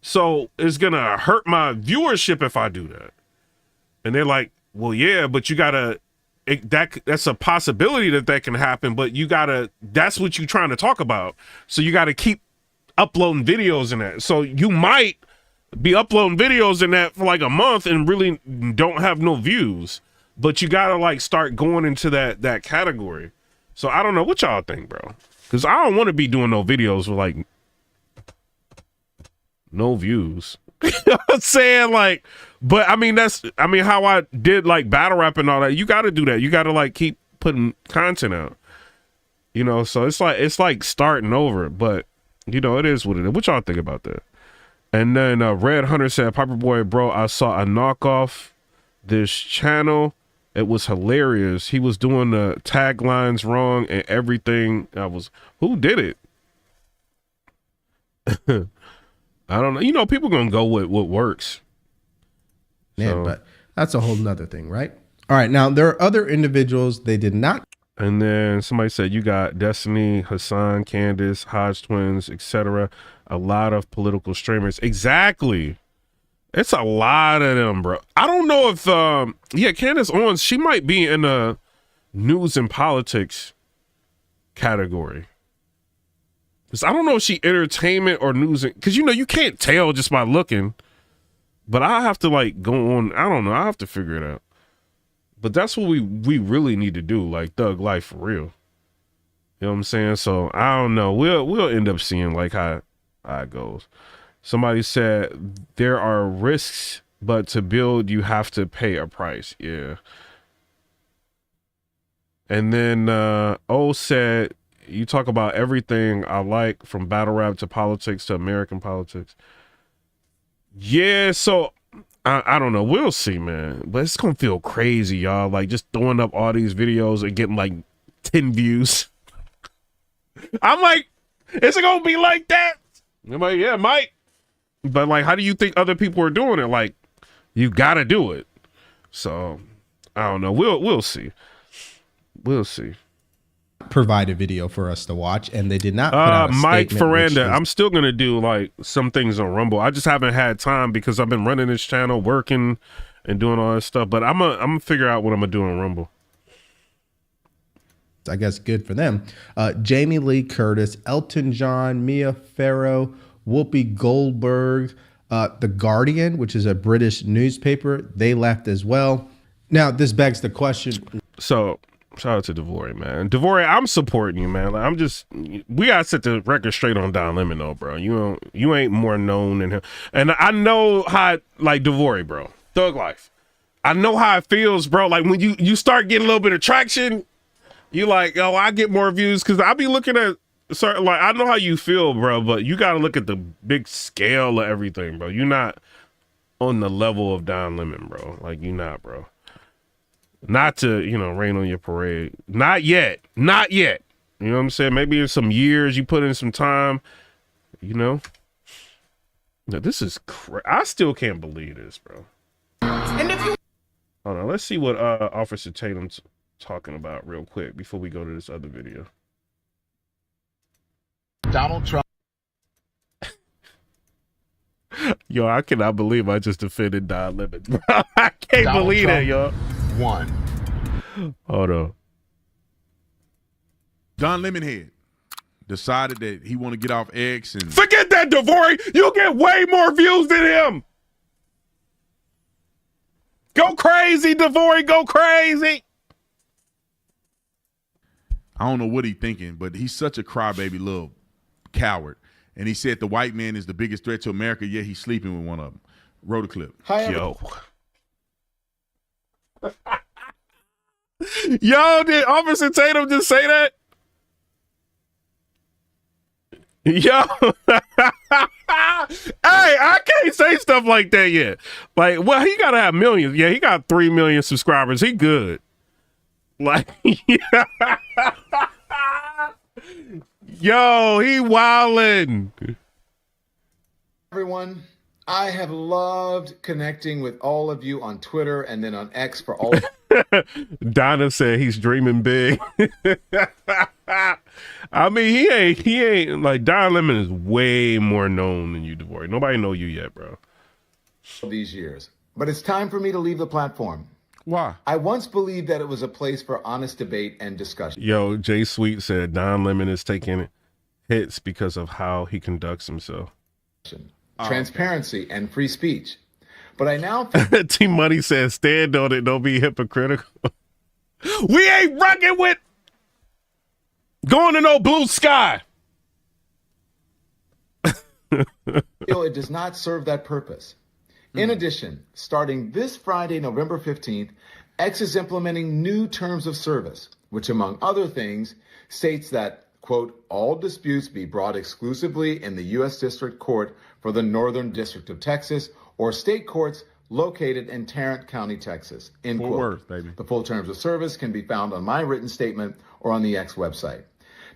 So it's going to hurt my viewership if I do that. And they're like, well, yeah, but you got to, that's a possibility that can happen, but you got to, that's what you're trying to talk about. So you got to keep uploading videos in that. So you might be uploading videos in that for like a month and really don't have no views, but you got to like start going into that category. So I don't know what y'all think, bro. Because I don't want to be doing no videos with like no views. You know what I'm saying? Like, but I mean, how I did like battle rap and all that. You got to do that. You got to like keep putting content out, so it's like starting over, but it is what it is. What y'all think about that? And then Red Hunter said, Piper Boy, bro, I saw a knockoff this channel. It was hilarious. He was doing the taglines wrong and everything. Who did it? I don't know. People gonna go with what works. Yeah, So, but that's a whole nother thing, right? All right, now there are other individuals they did not. And then somebody said you got Destiny, Hassan, Candace, Hodge Twins, etc. A lot of political streamers. Exactly. It's a lot of them, bro. I don't know if Candace Owens, she might be in the news and politics category. Because I don't know if she entertainment or news, because you can't tell just by looking. But I have to like go on. I don't know. I have to figure it out. But that's what we really need to do, like thug life for real. You know what I'm saying? So I don't know. We'll end up seeing like how it goes. Somebody said there are risks, but to build you have to pay a price. Yeah. And then O said, you talk about everything I like, from battle rap to politics to American politics. Yeah, so I don't know. We'll see, man. But it's going to feel crazy, y'all. Like just throwing up all these videos and getting like 10 views. I'm like, is it going to be like that? I'm like, yeah, it might. But like, how do you think other people are doing it? Like, you got to do it. So I don't know. We'll see. We'll see. Provide a video for us to watch, and they did not put out a Mike statement, Ferranda, I'm still gonna do like some things on Rumble. I just haven't had time because I've been running this channel, working and doing all this stuff, but I'm gonna figure out what I'm gonna do on Rumble. I guess good for them. Jamie Lee Curtis, Elton John, Mia Farrow, Whoopi Goldberg, The Guardian, which is a British newspaper, they left as well. Now this begs the question. So shout out to Devore, man. Devore, I'm supporting you, man. Like, we gotta set the record straight on Don Lemon, though, bro. You ain't more known than him. And I know how, like, Devore, bro. Thug life. I know how it feels, bro. Like, when you start getting a little bit of traction, you like, oh, I get more views. Because I be looking at, like, I know how you feel, bro, but you gotta look at the big scale of everything, bro. You're not on the level of Don Lemon, bro. Like, you not, bro. Not to, rain on your parade. Not yet. Not yet. You know what I'm saying? Maybe in some years you put in some time, No, this is I still can't believe this, bro. And if you Hold on, let's see what Officer Tatum talking about real quick before we go to this other video. Donald Trump. Yo, I cannot believe I just defended Don Lemon. I can't Donald believe Trump it, yo. Won. Hold on. Don Lemonhead decided that he want to get off X and Forget that, DeVore. You get way more views than him. Go crazy, DeVore. Go crazy. I don't know what he thinking, but he's such a crybaby little coward. And he said the white man is the biggest threat to America, yet he's sleeping with one of them. Wrote a clip. Hi, Yo. Yo, did Officer Tatum just say that? Yo. Hey, I can't say stuff like that yet. Like, well, he gotta have millions. Yeah, he got 3 million subscribers. He good. Like, yeah. Yo, he wildin'. everyone. I have loved connecting with all of you on Twitter and then on X for all. Donna said he's dreaming big. I mean, he ain't like Don Lemon is way more known than you, DeVore. Nobody know you yet, bro. These years. But it's time for me to leave the platform. Why? I once believed that it was a place for honest debate and discussion. Yo, Jay Sweet said Don Lemon is taking hits because of how he conducts himself. Transparency and free speech. But I now T Money says stand on it, don't be hypocritical. We ain't rocking with going to no blue sky. feel it does not serve that purpose. In addition, starting this Friday, November 15th, X is implementing new terms of service, which, among other things, states that, quote, all disputes be brought exclusively in the U.S. District Court for the Northern District of Texas or state courts located in Tarrant County, Texas, end Fort quote. Worth, baby. The full terms of service can be found on my written statement or on the X website.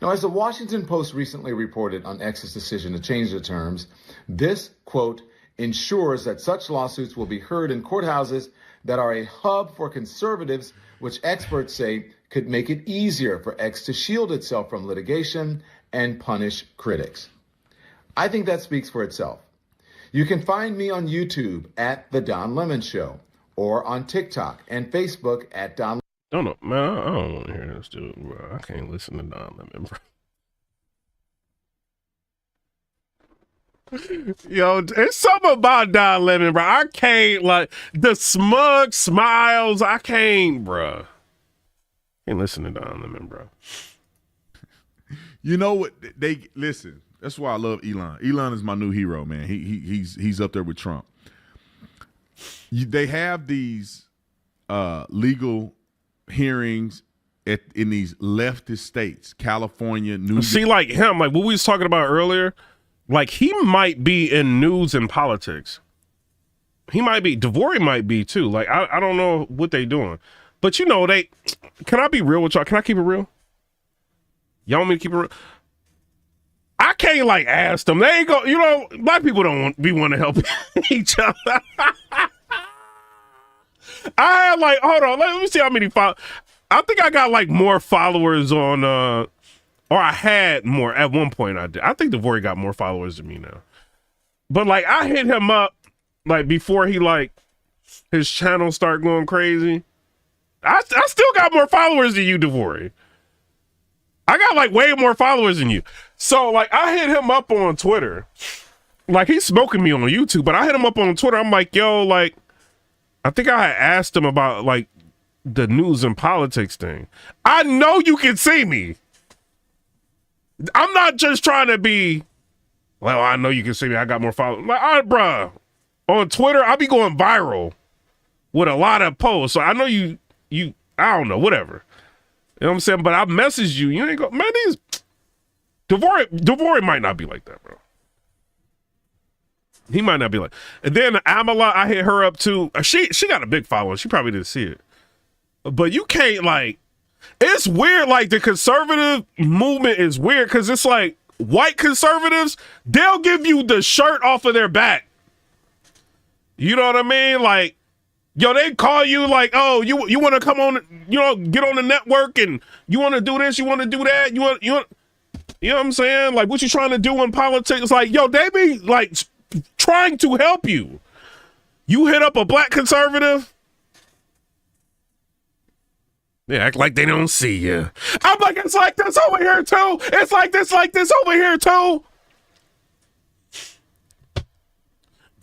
Now, as the Washington Post recently reported on X's decision to change the terms, this, quote, ensures that such lawsuits will be heard in courthouses that are a hub for conservatives, which experts say could make it easier for X to shield itself from litigation and punish critics. I think that speaks for itself. You can find me on YouTube at The Don Lemon Show or on TikTok and Facebook at Don. Don't know, man. I don't want to hear this dude, bro. I can't listen to Don Lemon, bro. Yo, it's something about Don Lemon, bro. I can't, like, the smug smiles. I can't, bro. Can't listen to Don Lemon, bro. You know what? They listen. That's why I love Elon. Elon is my new hero, man. He's up there with Trump. They have these legal hearings in these leftist states, California, New York. See, like him, like what we was talking about earlier, like he might be in news and politics. He might be. DeVore might be too. Like I don't know what they doing, but you know they. Can I be real with y'all? Can I keep it real? Y'all want me to keep it real? I can't like ask them. They ain't go. You know, black people don't want to help each other. I had like, hold on, let me see how many followers. I think I got like more followers on, or I had more at one point. I did. I think DeVore got more followers than me now. But like, I hit him up like before he like his channel start going crazy. I still got more followers than you, DeVore. I got like way more followers than you. So like, I hit him up on Twitter. Like he's smoking me on YouTube, but I hit him up on Twitter. I'm like, yo, like. I think I had asked him about like the news and politics thing. I know you can see me. I'm not just trying to be, well, I know you can see me. I got more followers. Like, all right, bruh. On Twitter, I be going viral with a lot of posts. So I know you, I don't know, whatever. You know what I'm saying? But I messaged you. You ain't go, man, these, DeVore might not be like that, bro. He might not be like. And then Amala, I hit her up too. She got a big following. She probably didn't see it. But you can't like. It's weird. Like the conservative movement is weird because it's like white conservatives. They'll give you the shirt off of their back. You know what I mean? Like Yo, they call you like, oh, you want to come on, get on the network and you want to do this, you want to do that, you know what I'm saying? Like, what you trying to do in politics? Like, yo, they be like trying to help you. You hit up a black conservative, they act like they don't see you. I'm like, it's like this over here too. It's like this over here too.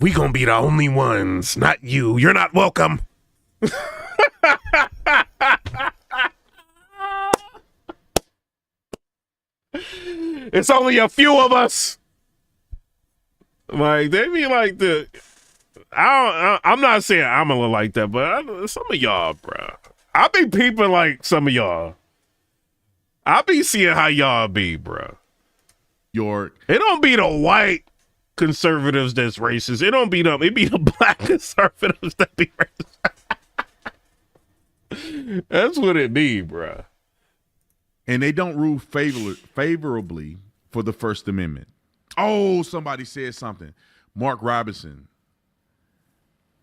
We gonna be the only ones, not you. You're not welcome. It's only a few of us. Like, they be like I'm not saying I'm a little like that, but some of y'all, bro. I be peeping like some of y'all. I be seeing how y'all be, bro. York. It don't be the white conservatives that's racist. It don't be them. It be the black conservatives that be racist. That's what it be, bro. And they don't rule favorably for the First Amendment. Oh, somebody said something. Mark Robinson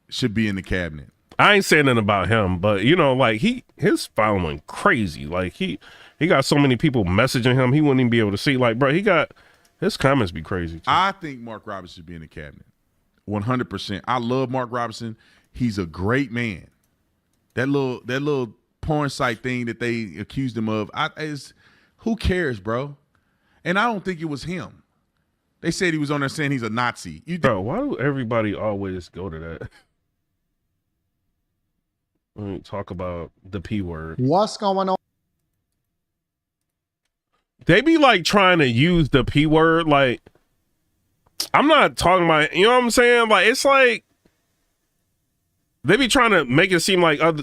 should be in the cabinet. I ain't saying nothing about him, but like his following crazy. Like he got so many people messaging him, he wouldn't even be able to see. Like, bro, his comments be crazy too. I think Mark Robinson should be in the cabinet. 100%. I love Mark Robinson. He's a great man. That little porn site thing that they accused him of, who cares, bro? And I don't think it was him. They said he was on there saying he's a Nazi. Bro, why do everybody always go to that? Let me talk about the P word. What's going on? They be like trying to use the P word. Like, I'm not talking about, you know what I'm saying? Like, it's like they be trying to make it seem like other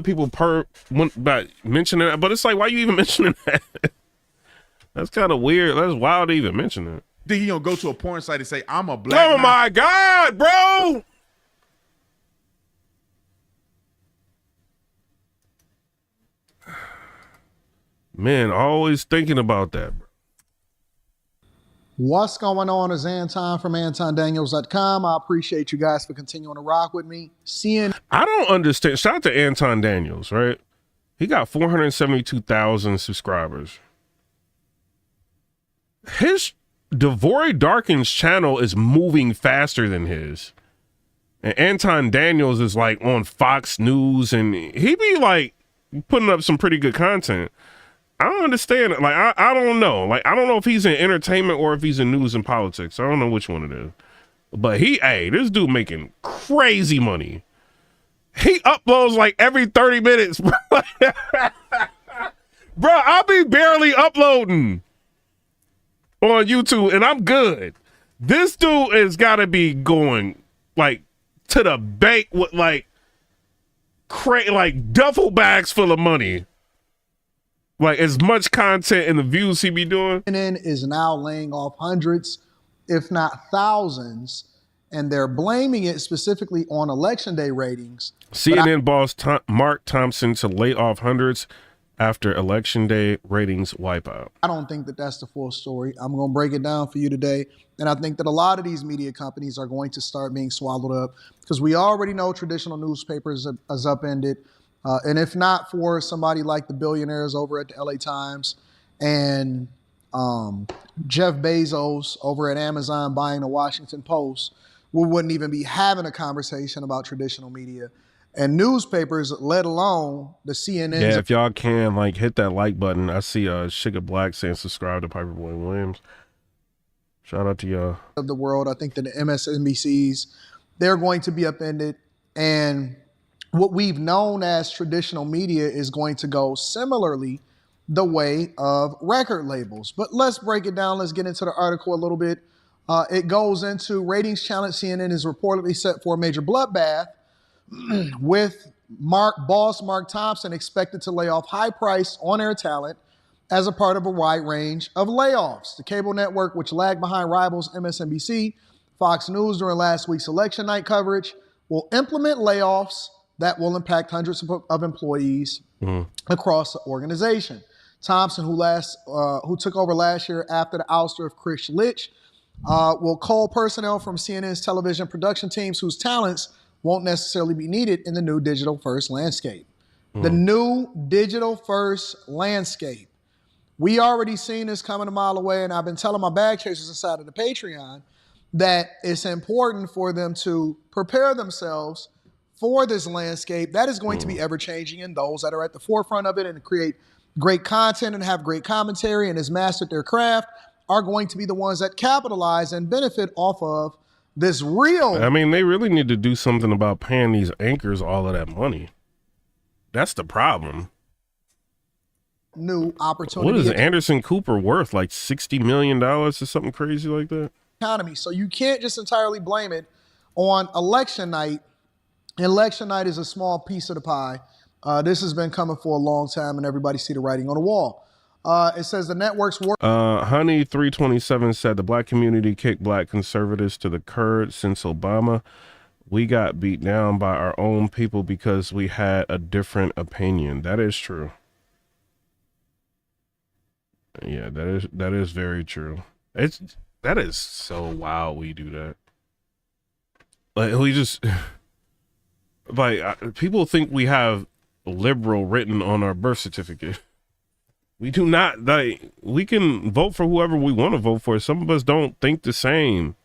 people by mentioning it, but it's like, why you even mentioning that? That's kind of weird. That's wild to even mention it. Think he gonna go to a porn site and say, I'm a black Oh my God, bro. Man, always thinking about that, bro. What's going on is Anton from AntonDaniels.com. I appreciate you guys for continuing to rock with me. I don't understand. Shout out to Anton Daniels, right? He got 472,000 subscribers. His Devore Darkin's channel is moving faster than his. And Anton Daniels is like on Fox News and he be like putting up some pretty good content. I don't understand it. Like, I don't know. Like, I don't know if he's in entertainment or if he's in news and politics. I don't know which one it is. But this dude making crazy money. He uploads like every 30 minutes, bro. Bro, I'll be barely uploading on YouTube and I'm good. This dude has got to be going like to the bank with like duffel bags full of money. Like, as much content and the views he be doing. CNN is now laying off hundreds, if not thousands, and they're blaming it specifically on election day ratings. CNN boss Mark Thompson to lay off hundreds after election day ratings wipeout. I don't think that that's the full story. I'm going to break it down for you today. And I think that a lot of these media companies are going to start being swallowed up because we already know traditional newspapers is upended. And if not for somebody like the billionaires over at the LA Times and Jeff Bezos over at Amazon buying the Washington Post, we wouldn't even be having a conversation about traditional media and newspapers, let alone the CNN. Yeah, if y'all can, like, hit that like button. I see Sugar Black saying subscribe to Piper Boy Williams. Shout out to y'all. Of the world, I think that the MSNBCs, they're going to be upended. And what we've known as traditional media is going to go similarly the way of record labels. But let's break it down. Let's get into the article a little bit. It goes into ratings challenge. CNN is reportedly set for a major bloodbath with boss Mark Thompson expected to lay off high-priced on-air talent as a part of a wide range of layoffs. The cable network, which lagged behind rivals MSNBC, Fox News during last week's election night coverage, will implement layoffs that will impact hundreds of employees across the organization. Thompson, who took over last year after the ouster of Chris Litch, will cull personnel from CNN's television production teams whose talents won't necessarily be needed in the new digital first landscape. The new digital first landscape. We already seen this coming a mile away, and I've been telling my bag chasers inside of the Patreon that it's important for them to prepare themselves for this landscape that is going to be ever changing, and those that are at the forefront of it and create great content and have great commentary and has mastered their craft are going to be the ones that capitalize and benefit off of this real. I mean, they really need to do something about paying these anchors all of that money. That's the problem. New opportunity. What is Anderson Cooper worth? Like $60 million or something crazy like that? Economy. So you can't just entirely blame it on election night. Election night is a small piece of the pie. This has been coming for a long time, and everybody see the writing on the wall. It says the network's work. Honey 327 said the black community kicked black conservatives to the curb since Obama. We got beat down by our own people because we had a different opinion. That is true. Yeah, that is very true. That is so wild we do that. Like we just like people think we have liberal written on our birth certificate. We do not. Like we can vote for whoever we want to vote for. Some of us don't think the same.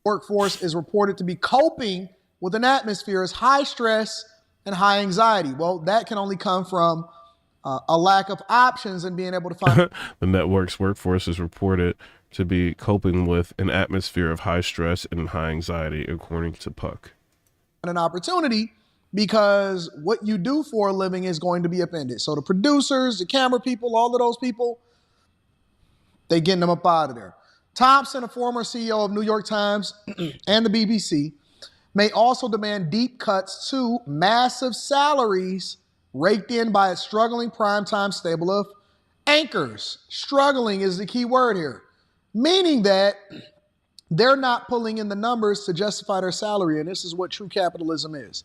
Workforce is reported to be coping with an atmosphere of high stress and high anxiety. Well, that can only come from a lack of options and being able to find. The network's workforce is reported to be coping with an atmosphere of high stress and high anxiety, according to Puck. An opportunity because what you do for a living is going to be upended. So the producers, the camera people, all of those people, they getting them up out of there. Thompson, a former CEO of New York Times and the BBC, may also demand deep cuts to massive salaries raked in by a struggling primetime stable of anchors. Struggling is the key word here, meaning that they're not pulling in the numbers to justify their salary, and this is what true capitalism is.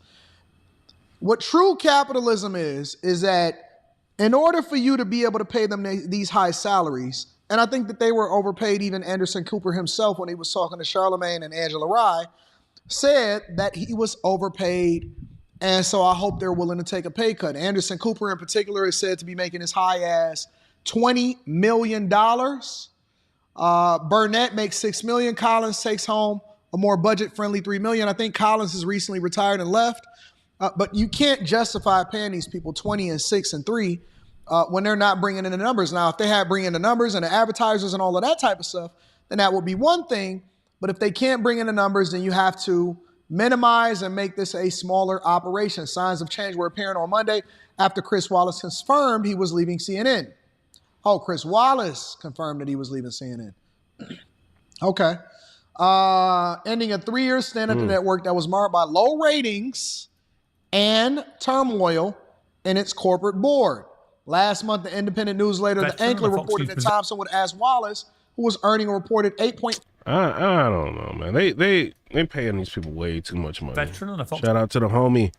What true capitalism is that in order for you to be able to pay them these high salaries, and I think that they were overpaid, even Anderson Cooper himself when he was talking to Charlemagne and Angela Rye, said that he was overpaid, and so I hope they're willing to take a pay cut. Anderson Cooper in particular is said to be making as high as $20 million. Burnett makes $6 million. Collins takes home a more budget-friendly $3 million. I think Collins has recently retired and left. But you can't justify paying these people 20 and 6 and 3 when they're not bringing in the numbers. Now, if they had bring in the numbers and the advertisers and all of that type of stuff, then that would be one thing. But if they can't bring in the numbers, then you have to minimize and make this a smaller operation. Signs of change were apparent on Monday after Chris Wallace confirmed he was leaving CNN. Oh, Chris Wallace confirmed that he was leaving CNN. Okay. Ending a 3-year stint at the network that was marred by low ratings and turmoil in its corporate board. Last month, the independent newsletter The Anchor reported that Thompson would ask Wallace, who was earning a reported 8. I don't know, man. They paying these people way too much money. Veteran and a Fox Shout out to the homie.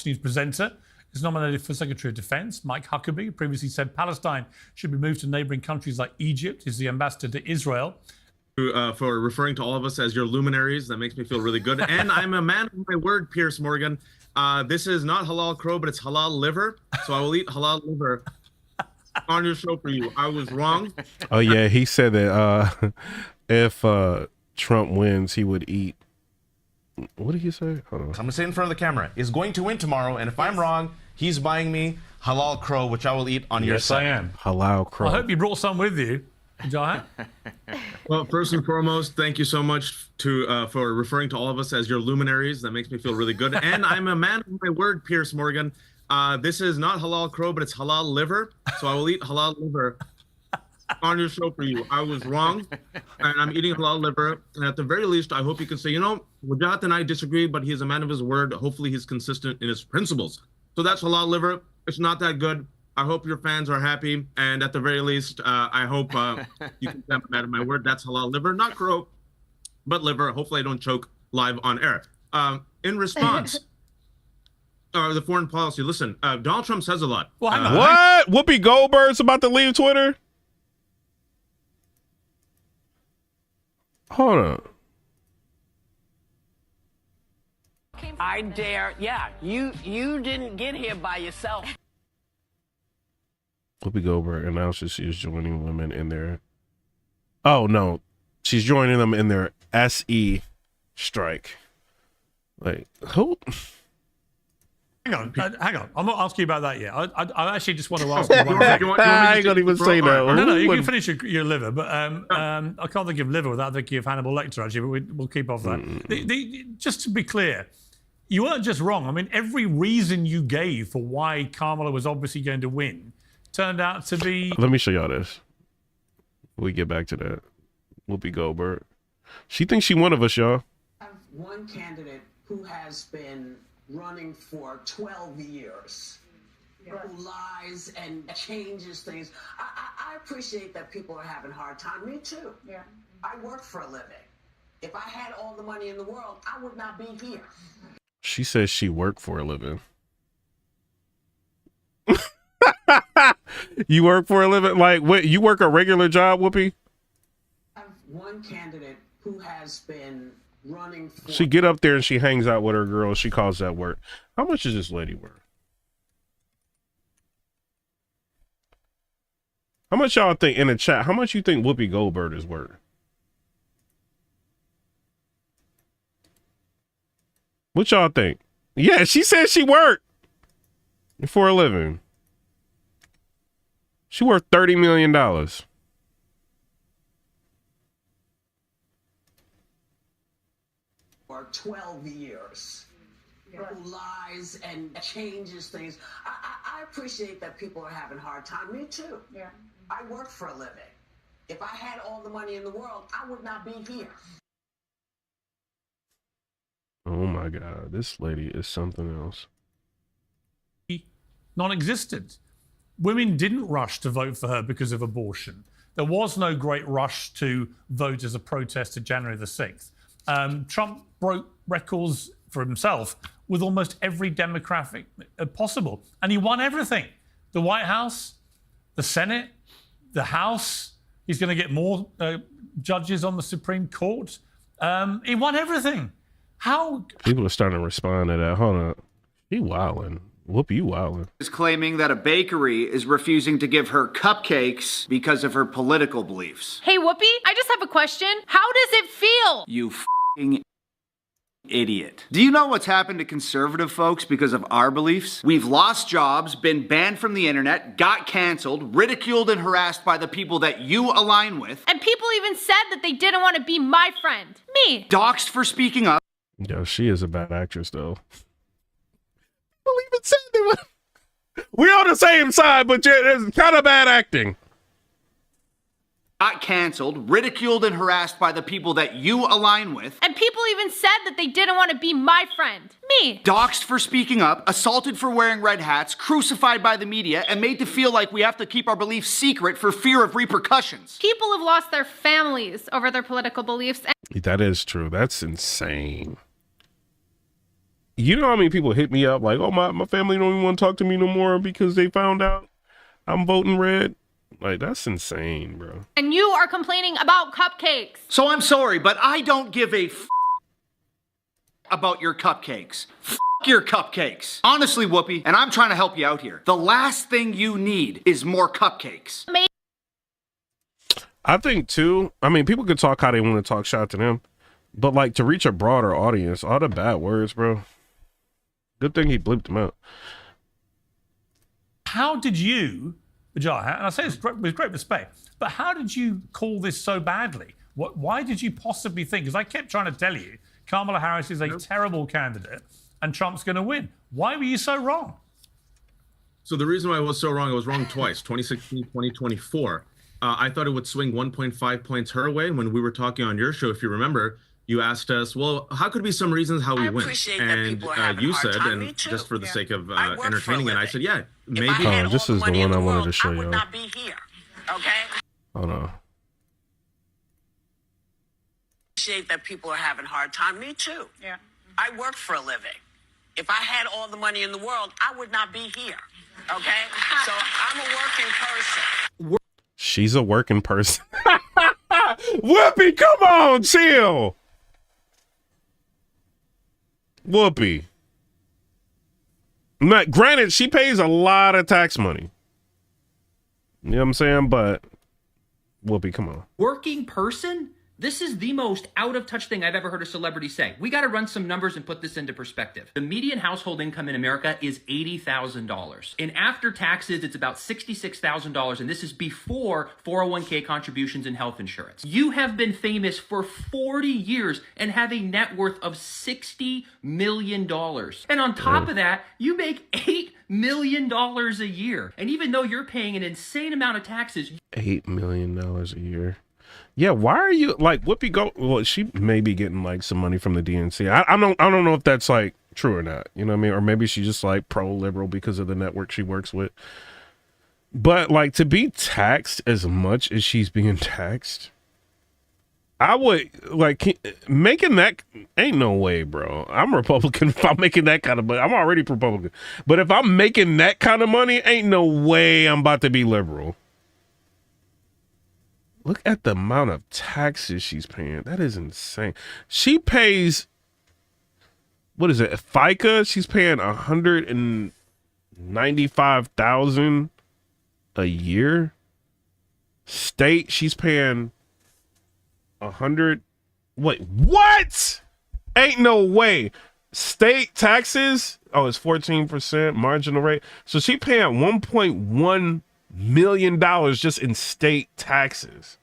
News presenter is nominated for Secretary of Defense. Mike Huckabee previously said Palestine should be moved to neighboring countries like Egypt. He's the ambassador to Israel. For referring to all of us as your luminaries. That makes me feel really good. And I'm a man of my word, Pierce Morgan. This is not halal crow, but it's halal liver. So I will eat halal liver on your show for you. I was wrong. Oh, yeah. He said that if Trump wins, he would eat. What did he say? Hold on. I'm going to say in front of the camera, is going to win tomorrow. And if I'm wrong, he's buying me halal crow, which I will eat on your set. Yes, I am. Halal crow. I hope you brought some with you. Well, first and foremost, thank you so much for referring to all of us as your luminaries. That makes me feel really good. And I'm a man of my word, Pierce Morgan. This is not halal crow, but it's halal liver. So I will eat halal liver on your show for you. I was wrong, and I'm eating halal liver. And at the very least, I hope you can say, Wajat and I disagree, but he's a man of his word. Hopefully he's consistent in his principles. So that's halal liver. It's not that good. I hope your fans are happy, and at the very least, I hope you can say I'm a man of my word. That's halal liver, not crow, but liver. Hopefully I don't choke live on air. In response, the foreign policy, listen, Donald Trump says a lot. What? Whoopi Goldberg's about to leave Twitter? Hold on. I dare, yeah, you didn't get here by yourself. Whoopi Goldberg announces she is joining women in their... Oh, no. She's joining them in their SE strike. Like, who? Hang on. I'm not asking you about that yet. I actually just want to ask you one thing. I ain't gonna even say that. No, you can finish your liver, but I can't think of liver without thinking of Hannibal Lecter, actually, but we'll keep off that. Just to be clear, you weren't just wrong. I mean, every reason you gave for why Kamala was obviously going to win turned out to be... Let me show y'all this. We get back to that. Whoopi Goldberg. She thinks she one of us, y'all. I have one candidate who has been running for 12 years, who lies and changes things. I appreciate that people are having a hard time. Me too. Yeah. I work for a living. If I had all the money in the world, I would not be here. She says she worked for a living. You work for a living? Like, what? You work a regular job, Whoopi? I have one candidate who has been running for... She get up there and she hangs out with her girls. She calls that work. How much is this lady worth? How much y'all think in the chat? How much you think Whoopi Goldberg is worth? What y'all think? Yeah, she said she worked for a living. She worth $30 million. For 12 years, who lies and changes things. I appreciate that people are having a hard time. Me too. Yeah. I work for a living. If I had all the money in the world, I would not be here. Oh my God, this lady is something else. Non-existent. Women didn't rush to vote for her because of abortion. There was no great rush to vote as a protest to January the 6th. Trump broke records for himself with almost every demographic possible. And he won everything. The White House, the Senate, the House. He's going to get more judges on the Supreme Court. He won everything. How? People are starting to respond to that. Hold on. He wildin'. Whoopi, you wildin'. Is claiming that a bakery is refusing to give her cupcakes because of her political beliefs. Hey, Whoopi, I just have a question. How does it feel? You f***ing idiot. Do you know what's happened to conservative folks because of our beliefs? We've lost jobs, been banned from the internet, got canceled, ridiculed and harassed by the people that you align with. And people even said that they didn't want to be my friend. Me. Doxed for speaking up. Yo, she is a bad actress, though. People even said they were... We're on the same side, but it's kind of bad acting. Got canceled, ridiculed and harassed by the people that you align with. And people even said that they didn't want to be my friend. Me. Doxed for speaking up, assaulted for wearing red hats, crucified by the media, and made to feel like we have to keep our beliefs secret for fear of repercussions. People have lost their families over their political beliefs. That is true. That's insane. You know how many people hit me up like, oh, my family don't even want to talk to me no more because they found out I'm voting red? Like, that's insane, bro. And you are complaining about cupcakes. So I'm sorry, but I don't give a about your cupcakes. Your cupcakes. Honestly, Whoopi, and I'm trying to help you out here. The last thing you need is more cupcakes. I think, too, I mean, people could talk how they want to talk shot to them, but, like, to reach a broader audience, all the bad words, bro. Good thing he bleeped them out. How did you... and I say this with great respect, but how did you call this so badly? Why did you possibly think? Because I kept trying to tell you, Kamala Harris is a terrible candidate and Trump's going to win. Why were you so wrong? So the reason why I was so wrong, I was wrong twice, 2016, 2024. I thought it would swing 1.5 points her way. When we were talking on your show, if you remember, you asked us, well, how could be some reasons how we win? And you said, and just for the sake of entertaining it, I said, yeah, maybe. Oh, this is the one I wanted to show you. Not be here, okay? Hold on. Appreciate that people are having a hard time. Me too. Yeah. I work for a living. If I had all the money in the world, I would not be here, okay? So I'm a working person. She's a working person. Whoopi, come on, chill. Whoopi. Not, granted, she pays a lot of tax money. You know what I'm saying? But Whoopi, come on. Working person? This is the most out of touch thing I've ever heard a celebrity say. We got to run some numbers and put this into perspective. The median household income in America is $80,000. And after taxes, it's about $66,000. And this is before 401k contributions and health insurance. You have been famous for 40 years and have a net worth of $60 million. And on top of that, you make $8 million a year. And even though you're paying an insane amount of taxes, $8 million a year. Yeah, why are you like Whoopi go? Well, she may be getting like some money from the DNC. I don't know if that's like true or not. You know what I mean? Or maybe she's just like pro-liberal because of the network she works with. But like to be taxed as much as she's being taxed, I would like making that ain't no way, bro. I'm Republican if I'm making that kind of money. I'm already Republican, but if I'm making that kind of money, ain't no way I'm about to be liberal. Look at the amount of taxes she's paying. That is insane. She pays, what is it, FICA? She's paying $195,000 a year. State, she's paying what? Ain't no way. State taxes, it's 14% marginal rate. So she paying $1.1 million just in state taxes.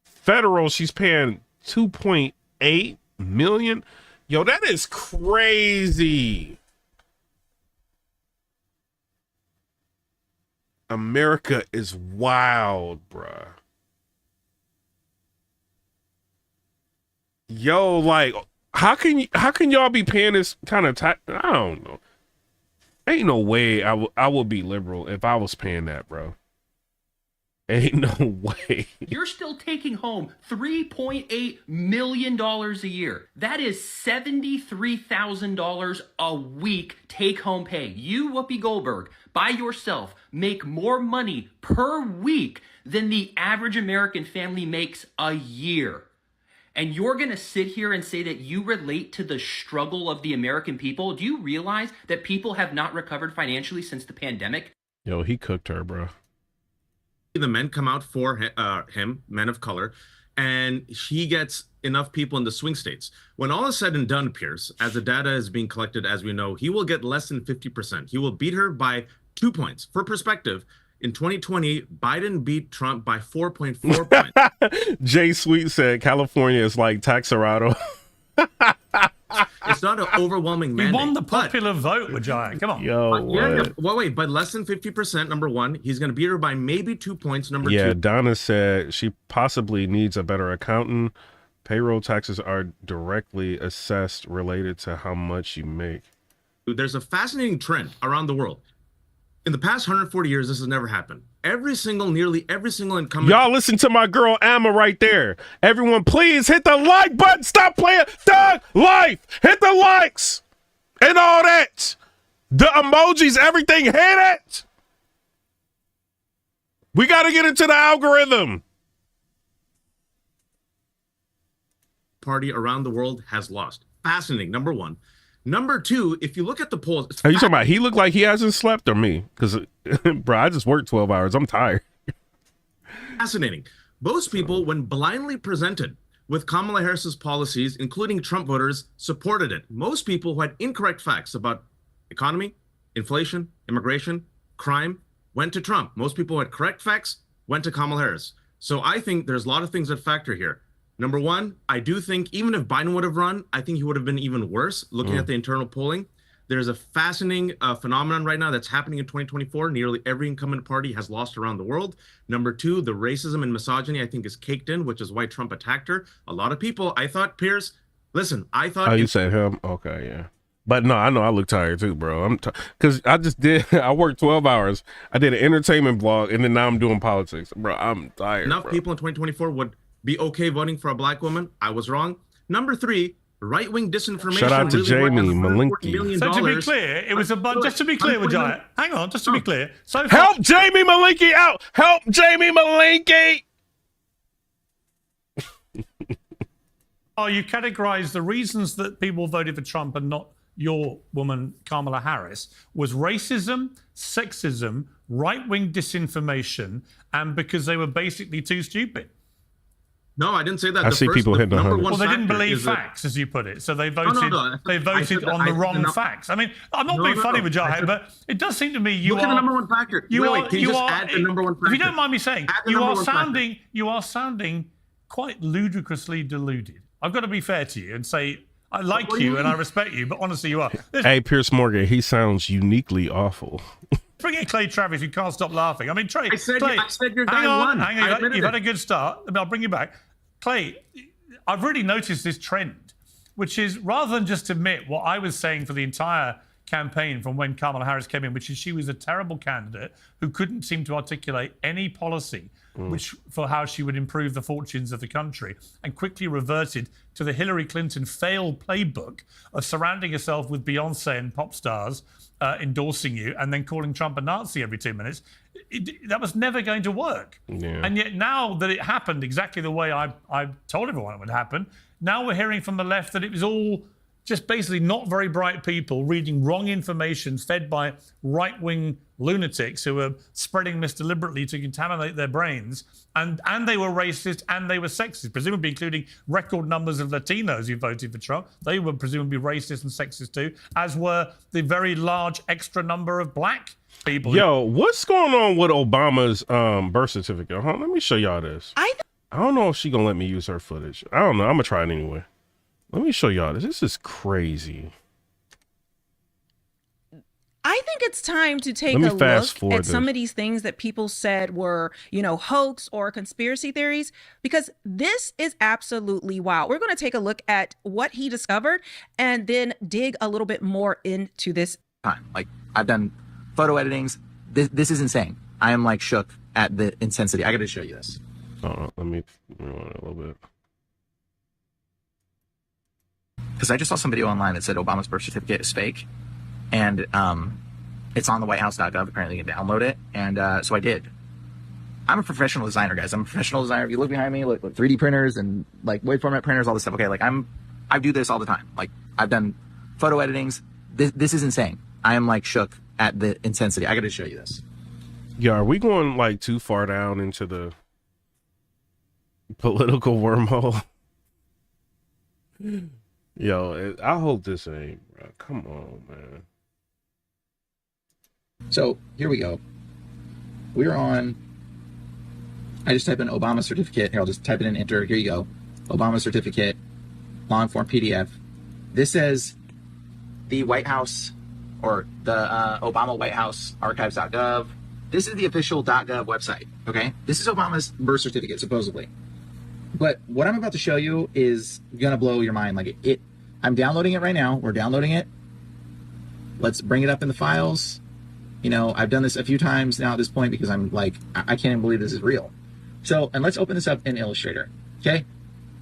Federal, she's paying 2.8 million. Yo, that is crazy. America is wild, bruh. Yo, like, how can y'all be paying this kind of tax? I don't know. Ain't no way I would be liberal if I was paying that, bro. Ain't no way. you're still taking home $3.8 million a year. That is $73,000 a week take-home pay. You, Whoopi Goldberg, by yourself, make more money per week than the average American family makes a year. And you're going to sit here and say that you relate to the struggle of the American people? Do you realize that people have not recovered financially since the pandemic? Yo, he cooked her, bro. The men come out for him, men of color, and he gets enough people in the swing states. When all is said and done, Pierce, as the data is being collected, as we know, he will get less than 50%. He will beat her by 2 points. For perspective, in 2020, Biden beat Trump by 4.4 points. Jay Sweet said California is like Taxerado. It's not an overwhelming mandate. He won the popular vote with Giant. Come on. Yo, wait, but less than 50%, number one. He's going to beat her by maybe 2 points, number two. Yeah, Donna said she possibly needs a better accountant. Payroll taxes are directly assessed related to how much you make. There's a fascinating trend around the world. In the past 140 years, this has never happened. Nearly every single incumbent. Y'all listen to my girl Amma right there. Everyone, please hit the like button. Stop playing Thug Life. Hit the likes and all that. The emojis, everything. Hit it. We got to get into the algorithm. Party around the world has lost. Fascinating, number one. Number two, if you look at the polls... Are you talking about he looked like he hasn't slept or me? Because, bro, I just worked 12 hours. I'm tired. Fascinating. Most people, when blindly presented with Kamala Harris's policies, including Trump voters, supported it. Most people who had incorrect facts about economy, inflation, immigration, crime, went to Trump. Most people who had correct facts went to Kamala Harris. So I think there's a lot of things that factor here. Number one, I do think even if Biden would have run, I think he would have been even worse. Looking at the internal polling, there's a fascinating phenomenon right now that's happening in 2024. Nearly every incumbent party has lost around the world. Number two, the racism and misogyny, I think, is caked in, which is why Trump attacked her. A lot of people, I thought, Pierce, listen, I thought... Oh, you said him? Okay, yeah. But no, I know I look tired too, bro. Because I worked 12 hours. I did an entertainment vlog, and then now I'm doing politics. Bro, I'm tired, Enough people in 2024 would be okay voting for a black woman. I was wrong. Number three, right-wing disinformation. Shout out to Jamie Malinky. So to be clear, it was just to be clear with Giant. Hang on, just to be clear. So help Jamie Malinky out. Help Jamie Malinky. You categorize the reasons that people voted for Trump and not your woman, Kamala Harris, was racism, sexism, right-wing disinformation, and because they were basically too stupid. No, I didn't say that. I see people hitting 100. Well, they didn't believe facts, as you put it, so they voted. They voted on the wrong facts. I mean, I'm not being funny with Jahe, but it does seem to me you look at the number one factor. Wait, can you just add the number one factor? If you don't mind me saying, you are sounding quite ludicrously deluded. I've got to be fair to you and say I like you and I respect you, but honestly, you are. Hey, Piers Morgan, he sounds uniquely awful. Bring in Clay Travis. You can't stop laughing. I mean, Clay. I said your guy won. Hang on. You've had a good start. I'll bring you back. Clay, I've really noticed this trend, which is rather than just admit what I was saying for the entire campaign from when Kamala Harris came in, which is she was a terrible candidate who couldn't seem to articulate any policy which for how she would improve the fortunes of the country, and quickly reverted to the Hillary Clinton failed playbook of surrounding herself with Beyonce and pop stars endorsing you and then calling Trump a Nazi every 2 minutes. That was never going to work. Yeah. And yet now that it happened exactly the way I told everyone it would happen, now we're hearing from the left that it was all just basically not very bright people reading wrong information fed by right-wing lunatics who were spreading this deliberately to contaminate their brains. And they were racist and they were sexist, presumably including record numbers of Latinos who voted for Trump. They were presumably racist and sexist too, as were the very large extra number of black people. Yo, what's going on with Obama's birth certificate? Huh? Let me show y'all this. I don't know if she gonna let me use her footage. I don't know. I'm gonna try it anyway. Let me show y'all this. This is crazy. I think it's time to take a look at some of these things that people said were, hoax or conspiracy theories, because this is absolutely wild. We're going to take a look at what he discovered and then dig a little bit more into this. Like, I've done photo editings. This is insane. I am like shook at the intensity. I got to show you this. Let me rewind it a little bit. Because I just saw some video online that said Obama's birth certificate is fake, and it's on the whitehouse.gov. Apparently you can download it, and so I did. I'm a professional designer, guys. I'm a professional designer. If you look behind me, look 3D printers and like wave format printers, all this stuff. Okay, like I do this all the time. Like, I've done photo editings. This is insane. I am like shook at the intensity. I got to show you this. Yeah, are we going like too far down into the political wormhole? Yo, I hope this ain't, bro. Come on, man. So here we go. We're on. I just type in Obama certificate. Here, I'll just type it in, enter. Here you go. Obama certificate, long form PDF. This says the White House, or the Obama White House archives.gov. This is the official .gov website. Okay, this is Obama's birth certificate, supposedly. But what I'm about to show you is gonna blow your mind. Like I'm downloading it right now. We're downloading it. Let's bring it up in the files. I've done this a few times now at this point because I'm like, I can't even believe this is real. So, and let's open this up in Illustrator. Okay,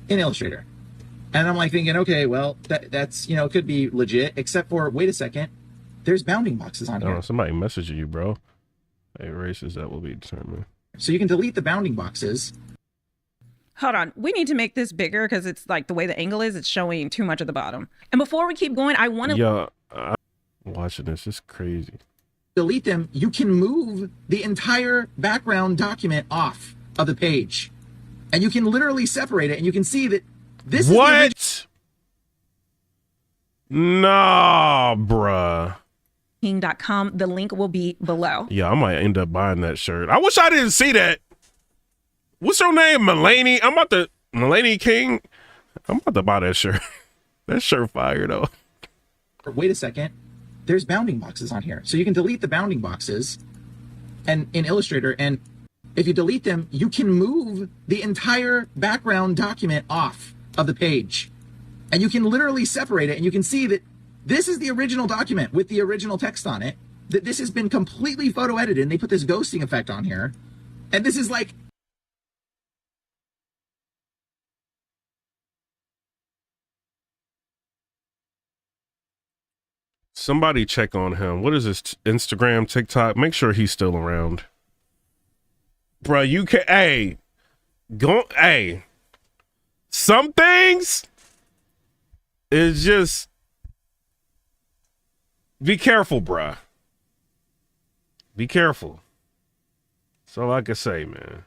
in Illustrator. And I'm like thinking, okay, well, that's could be legit, except for wait a second, there's bounding boxes on here. Somebody messaging you, bro. Hey, races that will be determined. So you can delete the bounding boxes. Hold on. We need to make this bigger because it's like the way the angle is, it's showing too much at the bottom. And before we keep going, I want to... Yeah, I'm watching this. It's crazy. Delete them. You can move the entire background document off of the page. And you can literally separate it. And you can see that this is... What? Nah, bruh. .com. The link will be below. Yeah, I might end up buying that shirt. I wish I didn't see that. What's her name? Mulaney? Mulaney King? I'm about to buy that shirt. That shirt fire, though. Wait a second. There's bounding boxes on here. So you can delete the bounding boxes and in Illustrator. And if you delete them, you can move the entire background document off of the page. And you can literally separate it. And you can see that this is the original document with the original text on it. That this has been completely photo edited. And they put this ghosting effect on here. And this is like... Somebody check on him. What is his Instagram, TikTok? Make sure he's still around. Bro, you can... Hey. Some things is just... Be careful, bruh. Be careful. That's all I can say, man.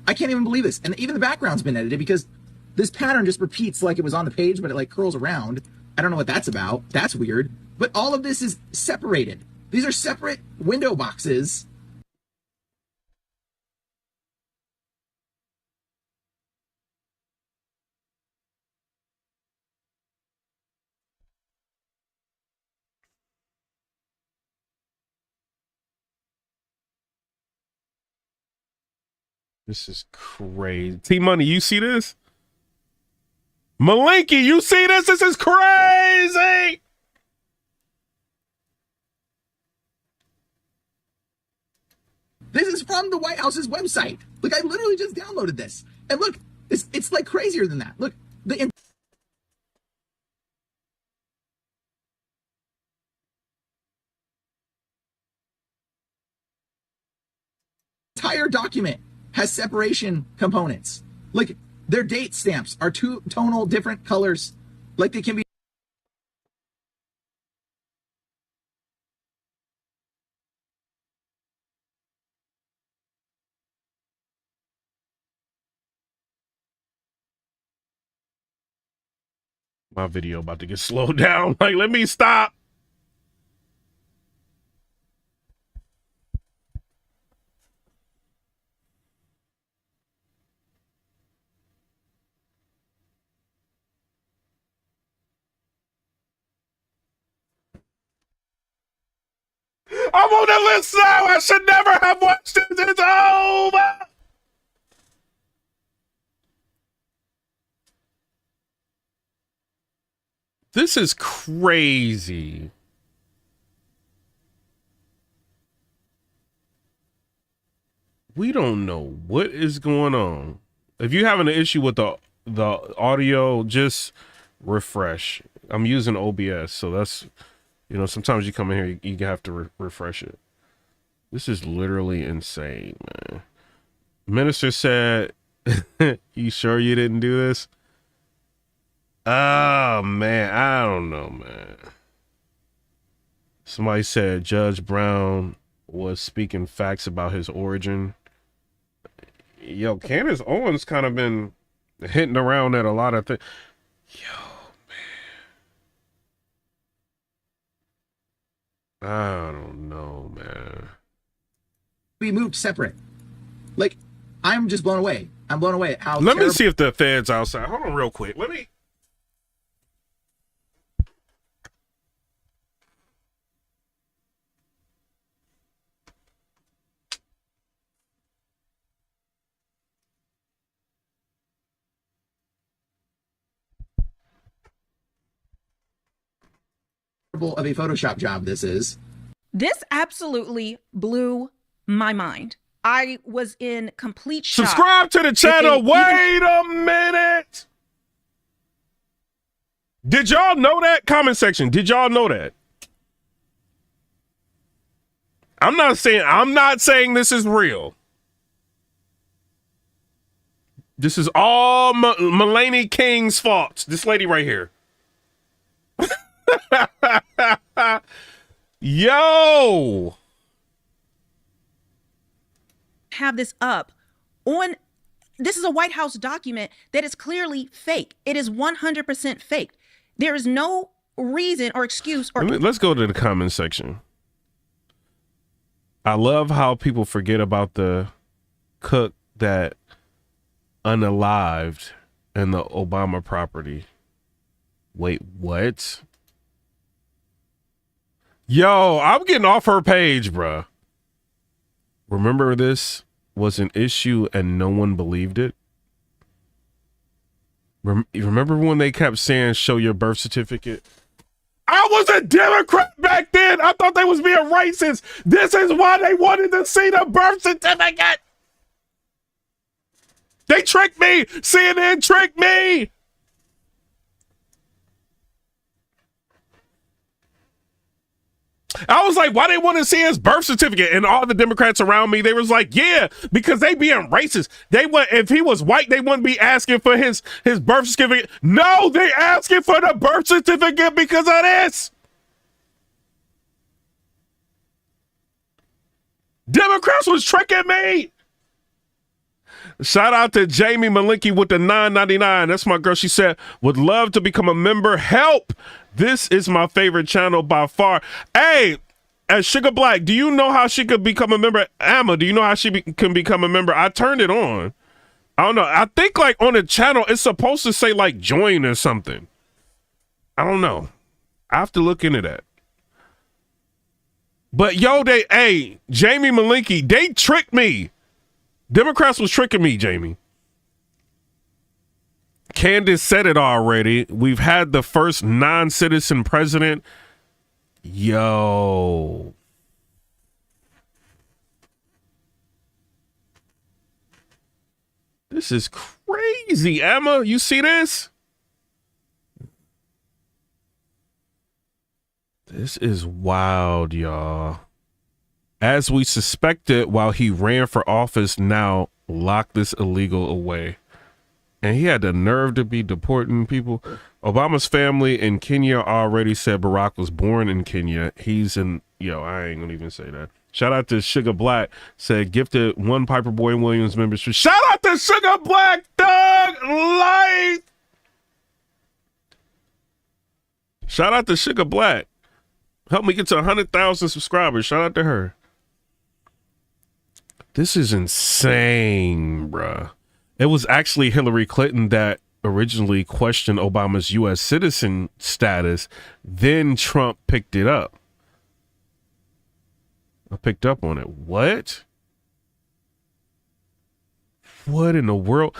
I can't even believe this. And even the background's been edited because this pattern just repeats like it was on the page, but it like curls around. I don't know what that's about. That's weird. But all of this is separated. These are separate window boxes. This is crazy. T-Money, you see this? Malinky, you see this? This is crazy. This is from the White House's website. Look, I literally just downloaded this. And look, it's like crazier than that. Look, the entire document has separation components. Like, their date stamps are two tonal different colors. Like, they can be My video about to get slowed down. Like, let me stop. I'm on the list now. I should never have watched it. It's over. This is crazy. We don't know what is going on. If you're having an issue with the audio, just refresh. I'm using OBS, so that's, you know, sometimes you come in here, you have to refresh it. This is literally insane, man. Minister said, you sure you didn't do this? Oh, man, I don't know, man. Somebody said Judge Brown was speaking facts about his origin. Yo, Candace Owens kind of been hitting around at a lot of things. Yo, man. I don't know, man. We moved separate. Like, I'm just blown away. I'm blown away at how Let me see if the Fed's outside. Hold on real quick. Let me. of a Photoshop job this is. This absolutely blew my mind. I was in complete shock. Subscribe to the channel. Wait a minute. Did y'all know that? Comment section. Did y'all know that? I'm not saying this is real. This is all Melanie King's fault. This lady right here. Yo, have this up on. This is a White House document that is clearly fake. It is 100% fake. There is no reason or excuse or. Let's go to the comment section. I love how people forget about the cook that unalived in the Obama property. Wait, what? Yo, I'm getting off her page, bruh. Remember, this was an issue and no one believed it? Remember when they kept saying, show your birth certificate? I was a Democrat back then. I thought they was being racist. This is why they wanted to see the birth certificate. They tricked me. CNN tricked me. I was like, why they want to see his birth certificate? And all the Democrats around me, they was like, yeah, because they being racist. They want, if he was white, they wouldn't be asking for his birth certificate. No, they asking for the birth certificate because of this. Democrats was tricking me. Shout out to Jamie Malinky with the $9.99. That's my girl. She said, would love to become a member. Help. This is my favorite channel by far. Hey, as Sugar Black, do you know how she could become a member? Amma, do you know how she can become a member? I turned it on. I don't know. I think like on the channel, it's supposed to say like join or something. I don't know. I have to look into that. But yo, Jamie Malinky, they tricked me. Democrats was tricking me, Jamie. Candace said it already. We've had the first non-citizen president. Yo. This is crazy, Emma. You see this? This is wild, y'all. As we suspected while he ran for office, now lock this illegal away. And he had the nerve to be deporting people. Obama's family in Kenya already said Barack was born in Kenya. He's in, I ain't gonna even say that. Shout out to Sugar Black, said gifted one Piper Boy Williams membership. Shout out to Sugar Black, Thug Life. Shout out to Sugar Black. Help me get to 100,000 subscribers. Shout out to her. This is insane, bruh. It was actually Hillary Clinton that originally questioned Obama's U.S. citizen status. Then Trump picked it up. I picked up on it. What? What in the world?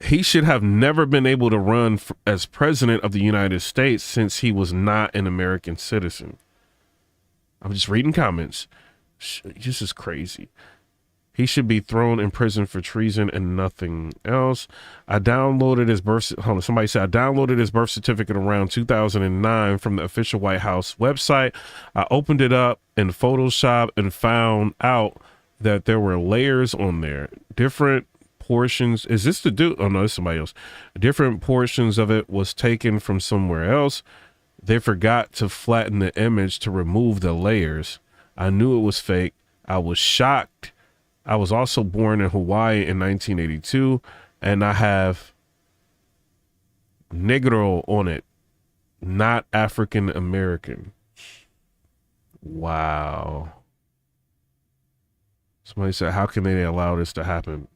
He should have never been able to run as president of the United States since he was not an American citizen. I'm just reading comments. This is crazy. He should be thrown in prison for treason and nothing else. I downloaded his somebody said I downloaded his birth certificate around 2009 from the official White House website. I opened it up in Photoshop and found out that there were layers on there. Different portions. Is this the dude? Oh no, it's somebody else. Different portions of it was taken from somewhere else. They forgot to flatten the image to remove the layers. I knew it was fake. I was shocked. I was also born in Hawaii in 1982, and I have Negro on it, not African American. Wow. Somebody said, how can they allow this to happen?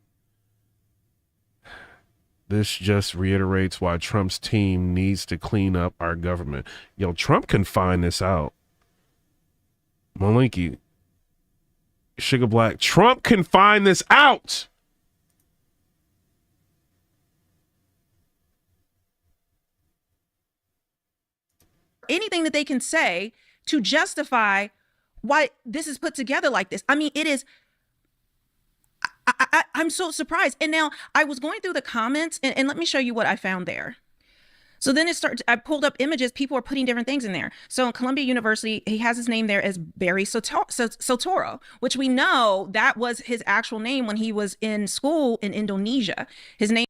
This just reiterates why Trump's team needs to clean up our government. Yo, Trump can find this out. Malinky, Sugar Black, Trump can find this out. Anything that they can say to justify why this is put together like this. I mean, it is. I'm so surprised. And now I was going through the comments and let me show you what I found there. So then I pulled up images. People are putting different things in there. So in Columbia University, he has his name there as Barry Soetoro, which we know that was his actual name when he was in school in Indonesia. His name.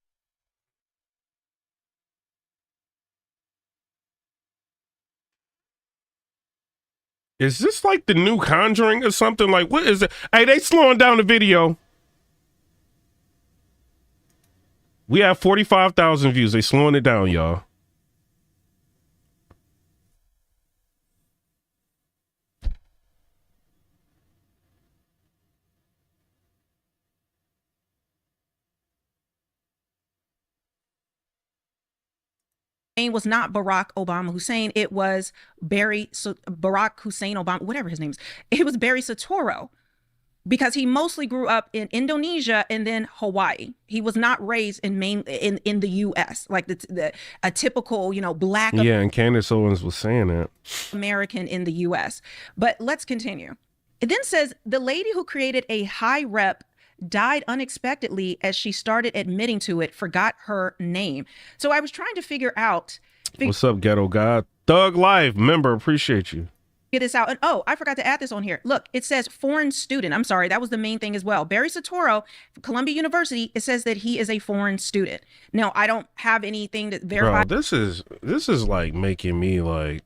Is this like the new Conjuring or something? Like, what is it? Hey, they slowing down the video. We have 45,000 views. They slowing it down, y'all. Name was not Barack Obama Hussein. It was Barack Hussein Obama, whatever his name is. It was Barry Soetoro, because he mostly grew up in Indonesia and then Hawaii. He was not raised in the U.S. like a typical, black. Yeah, and Candace Owens was saying that. American in the U.S. But let's continue. It then says the lady who created a high rep died unexpectedly as she started admitting to it, forgot her name. So I was trying to figure out. What's up, Ghetto God? Thug Life, member, appreciate you. Get this out. And oh, I forgot to add this on here. Look, it says foreign student. I'm sorry, that was the main thing as well. Barry Soetoro, Columbia University, it says that he is a foreign student. Now, I don't have anything to verify. Bro, this is like making me like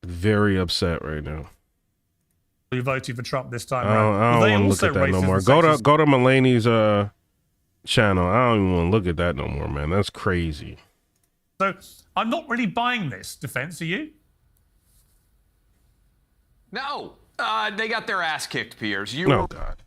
very upset right now. who voted for Trump this time I around. don't want to look at that no more. Go to Mulaney's channel. I don't even want to look at that no more, man. That's crazy. So I'm not really buying this defense. Are you? No, they got their ass kicked, Piers. Oh, God.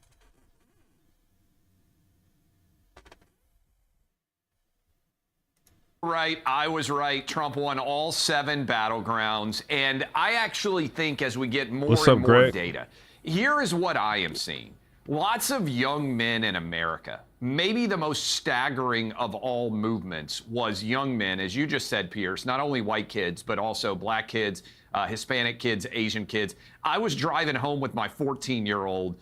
Right, I was right. Trump won all 7 battlegrounds, and I actually think as we get more and more data, here is what I am seeing. Lots of young men in America. Maybe the most staggering of all movements was young men, as you just said, Pierce, not only white kids, but also black kids, Hispanic kids, Asian kids. I was driving home with my 14-year-old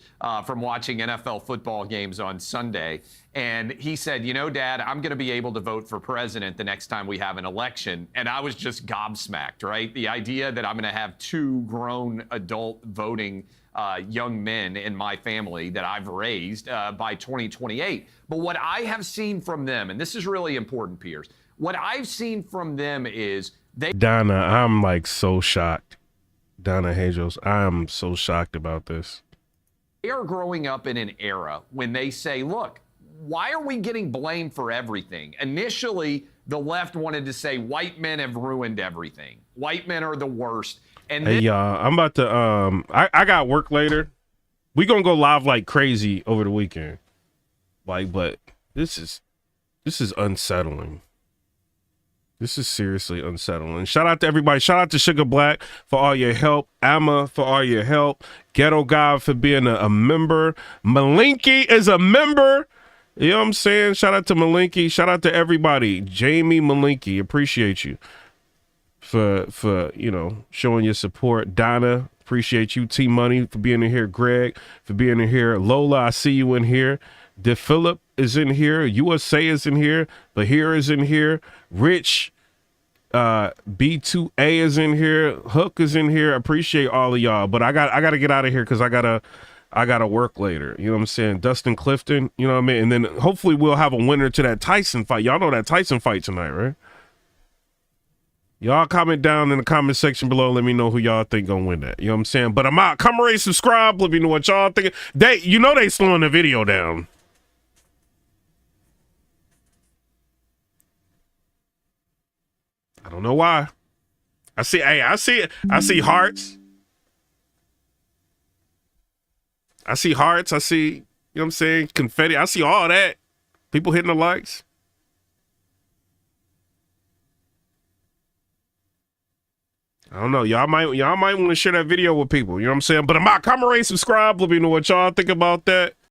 from watching NFL football games on Sunday, and he said, you know, Dad, I'm going to be able to vote for president the next time we have an election. And I was just gobsmacked, right? The idea that I'm going to have 2 grown adult voting young men in my family that I've raised by 2028. But what I have seen from them, and this is really important, Piers, what I've seen from them is Donna, I'm like so shocked. Donna Hajos, I am so shocked about this. They are growing up in an era when they say, look, why are we getting blamed for everything? Initially, the left wanted to say white men have ruined everything. White men are the worst. And hey, y'all, I'm about to, I got work later. We gonna go live like crazy over the weekend. Like, but this is unsettling. This is seriously unsettling. Shout out to everybody. Shout out to Sugar Black for all your help. Amma for all your help. Ghetto God for being a member. Malinky is a member. You know what I'm saying? Shout out to Malinky. Shout out to everybody. Jamie Malinky, appreciate you for you know, showing your support. Donna, appreciate you. T Money for being in here. Greg for being in here. Lola, I see you in here. DePhilip is in here. USA is in here. Bahir is in here. Rich, B2A is in here. Hook is in here. Appreciate all of y'all. But I gotta get out of here because I gotta work later. You know what I'm saying? Dustin Clifton, you know what I mean? And then hopefully we'll have a winner to that Tyson fight. Y'all know that Tyson fight tonight, right? Y'all comment down in the comment section below. Let me know who y'all think gonna win that. You know what I'm saying? But I'm out. Come rate, subscribe. Let me know what y'all think. They slowing the video down. I don't know why. I see hearts. I see hearts. I see, you know what I'm saying, confetti. I see all that. People hitting the likes. I don't know. Y'all might want to share that video with people. You know what I'm saying? But I'm out. Comment, rate, subscribe. Let me know what y'all think about that.